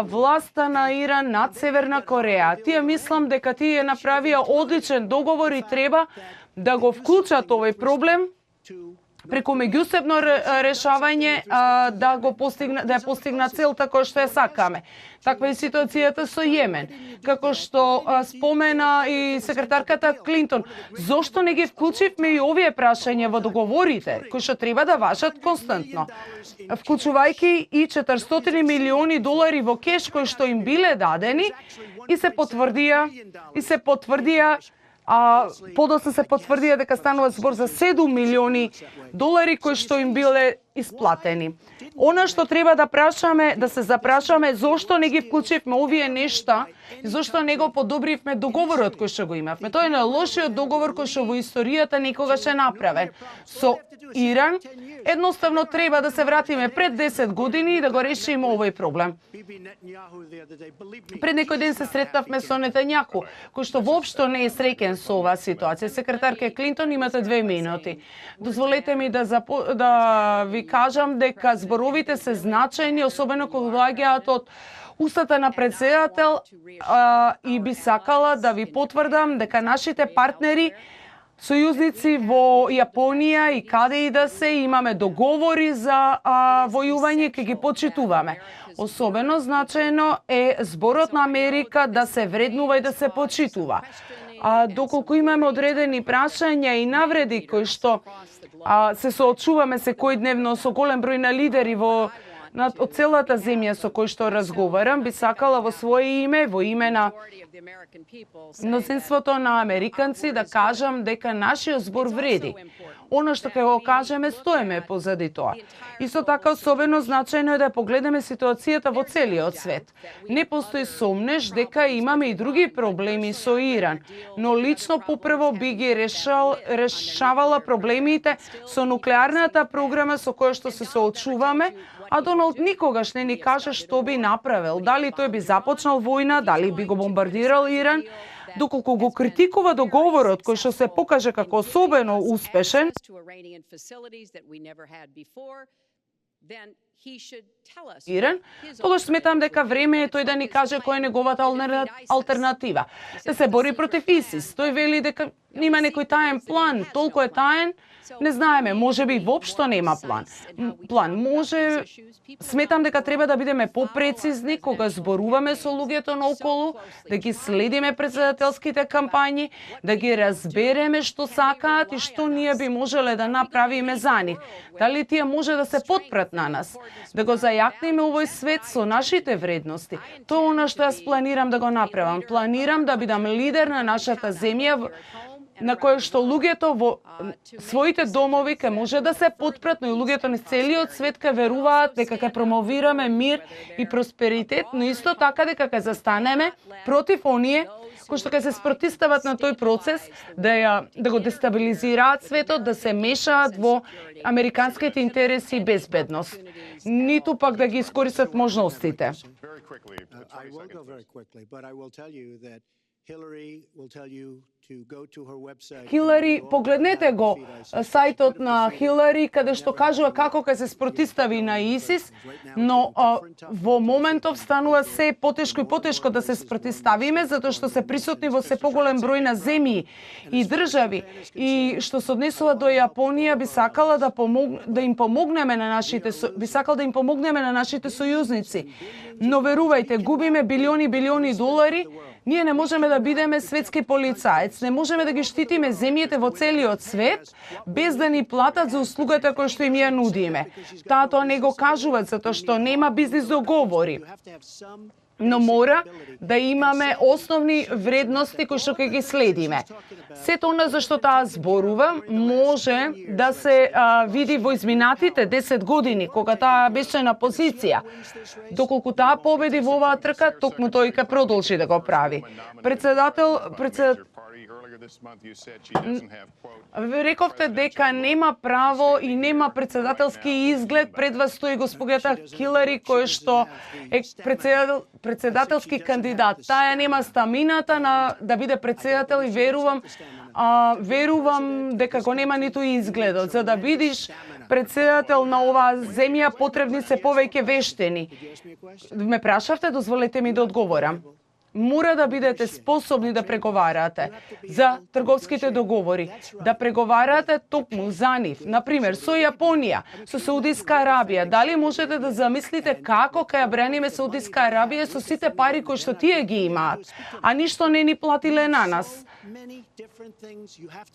власта на Иран над Северна Кореја. Тие мислам дека тие направија одличен договор и треба да го вклучат овој проблем преку меѓусебно решавање да ја постигнат целта која што ја сакаме. Таква е ситуацијата со Јемен. Како што спомена и секретарката Клинтон, зошто не ги вклучивме и овие прашања во договорите, кои што треба да важат константно, вклучувајќи и 400 милиони долари во кеш кои што им биле дадени и се потврдија подоцна се потврдија дека станува збор за 7 милиони долари кои што им биле исплатени. Она што треба да прашаме, да се запрашаме, зошто не ги вклучивме овие нешта и зошто не го подобривме договорот кој што го имавме. Тоа е најлошиот договор кој што во историјата никогаш е направен. Со Иран едноставно треба да се вратиме пред 10 години и да го решиме овој проблем. Пред некој ден се сретнавме со Нетањаху, кој што воопшто не е среќен со оваа ситуација. Секретарка Клинтон, имате 2 минути. Дозволете ми да ви кажам дека зборовите се значајни, особено кога доаѓаат од устата на председател, и би сакала да ви потврдам дека нашите партнери, сојузници во Јапонија и каде и да се, имаме договори за војување, ке ги почитуваме. Особено значајно е зборот на Америка да се вреднува и да се почитува. Доколку имаме одредени прашања и навреди кои што се соочуваме секојдневно со голем број на лидери од целата земја со кој што разговарам, би сакала во своје име, во име на мнозинството на американци да кажам дека нашиот збор вреди. Оно што ќе го кажеме, стоеме позади тоа. Исто така особено значајно е да погледнеме ситуацијата во целиот свет. Не постои сомнеш дека имаме и други проблеми со Иран, но лично попрво би ги решавала проблемите со нуклеарната програма со која што се соочуваме, а Доналд никогаш не ни каже што би направил, дали тој би започнал војна, дали би го бомбардирал Иран. Доколку го критикува договорот кој што се покаже како особено успешен, Иран, тогаш сметам дека време е тој да ни каже која е неговата алтернатива. Да се бори против ИСИС. Тој вели дека има некој таен план, толку е таен, не знаеме, можеби воопшто нема план. Сметам дека треба да бидеме попрецизни кога зборуваме со луѓето наоколу, да ги следиме председателските кампањи, да ги разбереме што сакаат и што ние би можеле да направиме за нив. Дали тие може да се потпрат на нас, да го зајакнеме овој свет со нашите вредности. Тоа е она што јас планирам да го направам. Планирам да бидам лидер на нашата земја, на кој што луѓето во своите домови ке може да се потпрат, но и луѓето низ целиот свет ке веруваат дека ке промовираме мир и просперитет, но исто така дека ке застанеме против оние кои што ке се спротистават на тој процес, да го дестабилизираат светот, да се мешаат во американските интереси и безбедност, ниту пак да ги искористат можностите. Хилари, погледнете го сајтот на Хилари, каде што кажува како ќе се спротистави на ИСИС, но во моментов станува се потешко и потешко да се спротиставиме, затоа што се присутни во се поголем број на земји и држави, и што се однесува до Јапонија, би сакала да им помогнеме на нашите сојузници. Но верувајте, губиме билиони долари. Ние не можеме да бидеме светски полицаец, не можеме да ги штитиме земјите во целиот свет без да ни платат за услугата која што им ја нудиме. Тоа не го кажуваат затоа што нема бизнис договори. Но мора да имаме основни вредности кои што ќе ги следиме. Сето она за што таа зборува може да се види во изминатите 10 години, кога таа беше на позиција. Доколку таа победи во оваа трка, токму тој ќе продолжи да го прави. Рековте дека нема право и нема председателски изглед. Пред вас стои госпоѓата Хилари, која што е председателски кандидат. Таа нема стамината да биде председател и верувам дека го нема ниту изгледот. За да бидиш председател на оваа земја потребни се повеќе вештини. Ме прашавте, дозволете ми да одговорам. Мора да бидете способни да преговарате за трговските договори, да преговарате токму за нив. Например, со Јапонија, со Саудиска Арабија. Дали можете да замислите како ќе ја брениме Саудиска Арабија со сите пари кои што тие ги имаат, а ништо не ни платиле на нас?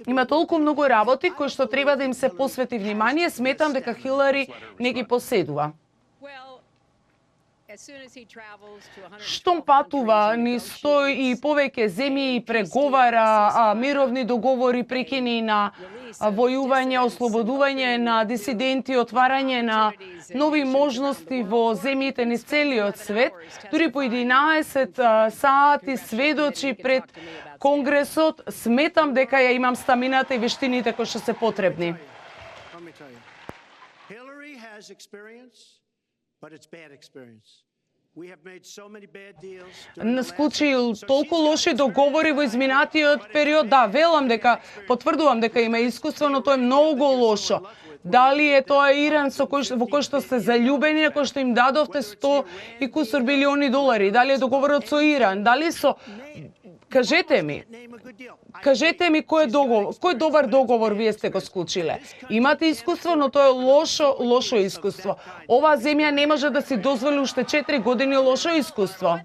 Има толку многу работи кои што треба да им се посвети внимание. Сметам дека Хилари не ги поседува. Штом патува низ 100 и повеќе земји и преговара мировни договори, прекини на војување, ослободување на дисиденти, отварање на нови можности во земјите низ целиот свет, дури по 11 сати сведочи пред Конгресот, сметам дека ја имам стамината и вештините кои што се потребни. Склучил толку лоши договори во изминатиот период. Да, велам дека, потврдувам дека има искуство, но тоа е многу лошо. Дали е тоа Иран во кој што сте заљубени, на кој што им дадовте 100 и кусур билиони долари? Дали е договорот со Иран? Дали со... Кажете ми кој добар договор вие сте го склучиле. Имате искуство, но тоа е лошо искуство. Оваа земја не може да си дозволи уште 4 години лошо искуство.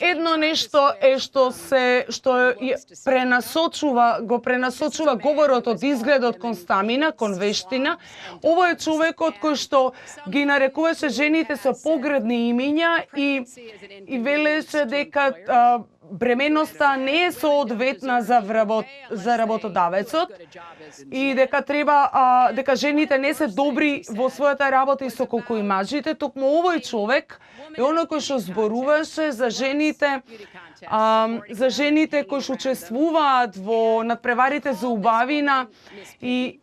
Едно нешто е што пренасочува говорот од изгледот кон стамина, кон вештина. Ово е човекот кој што ги нарекуваше жените со погредни имиња и велеше дека бременоста не е соодветна за работодавецот и дека жените не се добри во својата работа и со колку и мажите. Токму овој човек е оној кој што зборуваше за жените кои што учествуваат во надпреварите за убавина и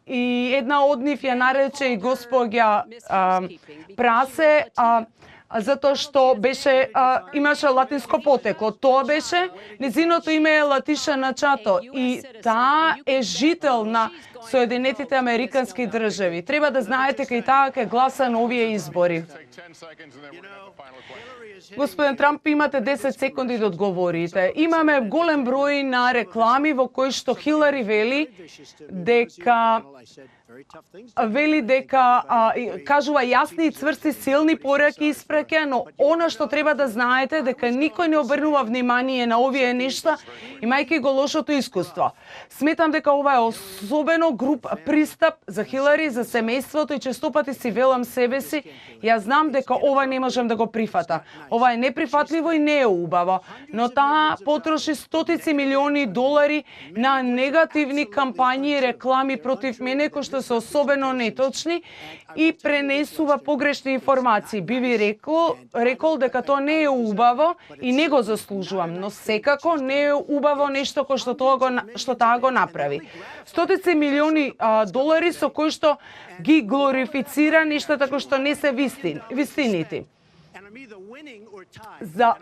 една од нив ја нарече и госпоѓа Прасе, затоа што имаше латинско потекло. Тоа беше, незиното име е Латиша Начато и таа е жител на Соединетите Американски држави. Треба да знаете кај таа ке гласа на овие избори. Господин Трамп, имате 10 секунди да одговорите. Имаме голем број на реклами во кои што Хилари вели дека кажува јасни и цврсти силни пораки испраќа, но она што треба да знаете дека никој не обрнува внимание на овие нешта, имајќи го лошото искуство. Сметам дека ова е особено груб пристап за Хилари, за семејството и честопати си велам себе си, ја знам дека ова не можем да го прифата. Ова е неприфатливо и не е убаво, но таа потроши стотици милиони долари на негативни кампањи и реклами против мене кои што се особено неточни и пренесува погрешни информации. Би ви рекол дека тоа не е убаво и не го заслужувам, но секако не е убаво нешто кој што таа го направи. Стотици милиони долари со кои што ги глорифицира нештата кои што не се вистините. За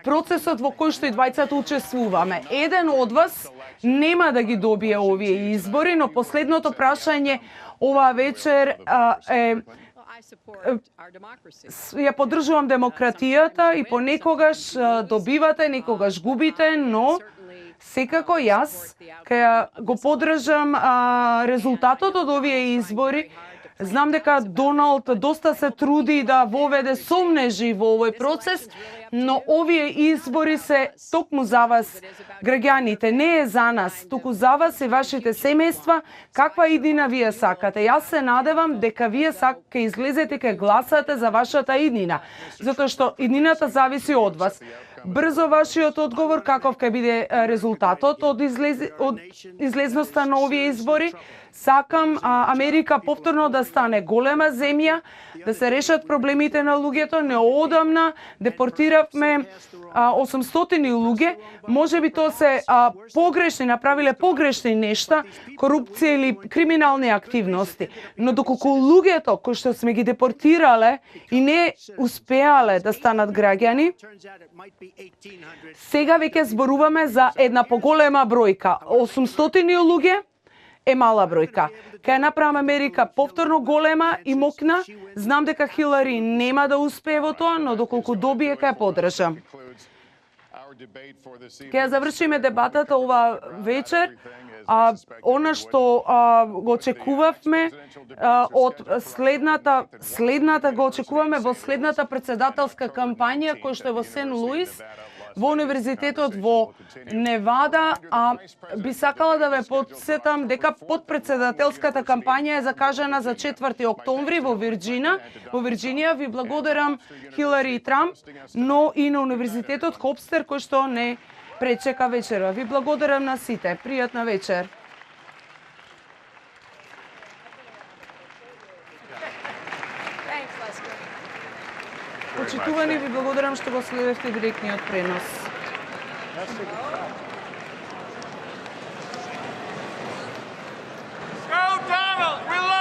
процесот во кој што и двајцата учествуваме. Еден од вас нема да ги добие овие избори, но последното прашање оваа вечер ја поддржувам демократијата и понекогаш добивате, некогаш губите, но секако јас ќе го поддржам резултатот од овие избори. Знам дека Доналд доста се труди да воведе сомнежи во овој процес, но овие избори се токму за вас, граѓаните, не е за нас, туку за вас и вашите семејства, каква иднина вие сакате. Јас се надевам дека вие ќе излезете и ќе гласате за вашата иднина, затоа што иднината зависи од вас. Брзо вашиот одговор, каков ќе биде резултатот од излезноста на овие избори. Сакам Америка повторно да стане голема земја, да се решат проблемите на луѓето. Неодамна депортиравме 800 луѓе, можеби тоа се погрешни, направиле погрешни нешта, корупција или криминални активности. Но доколку луѓето кои што сме ги депортирале и не успеале да станат граѓани, сега веќе зборуваме за една поголема бројка. 800 луѓе е мала бројка. Кај направам Америка повторно голема и мокна, знам дека Хилари нема да успее во тоа, но доколку добие, ќе поддржам. Ќе ја завршиме дебатата ова вечер. Она што го очекувавме од следната го очекуваме во следната председателска кампања која што е во Сен Луис, во Универзитетот во Невада, би сакала да ве потсетам дека подпредседателската кампања е закажана за 4 октомври во Вирџинија. Ви благодарам Хилари и Трамп, но и на Универзитетот Хопстер кој што не пречека вечера. Ви благодарам на сите. Пријатна вечер. Почитувани, ви благодарам што го следевте директниот пренос. Go Donald! We love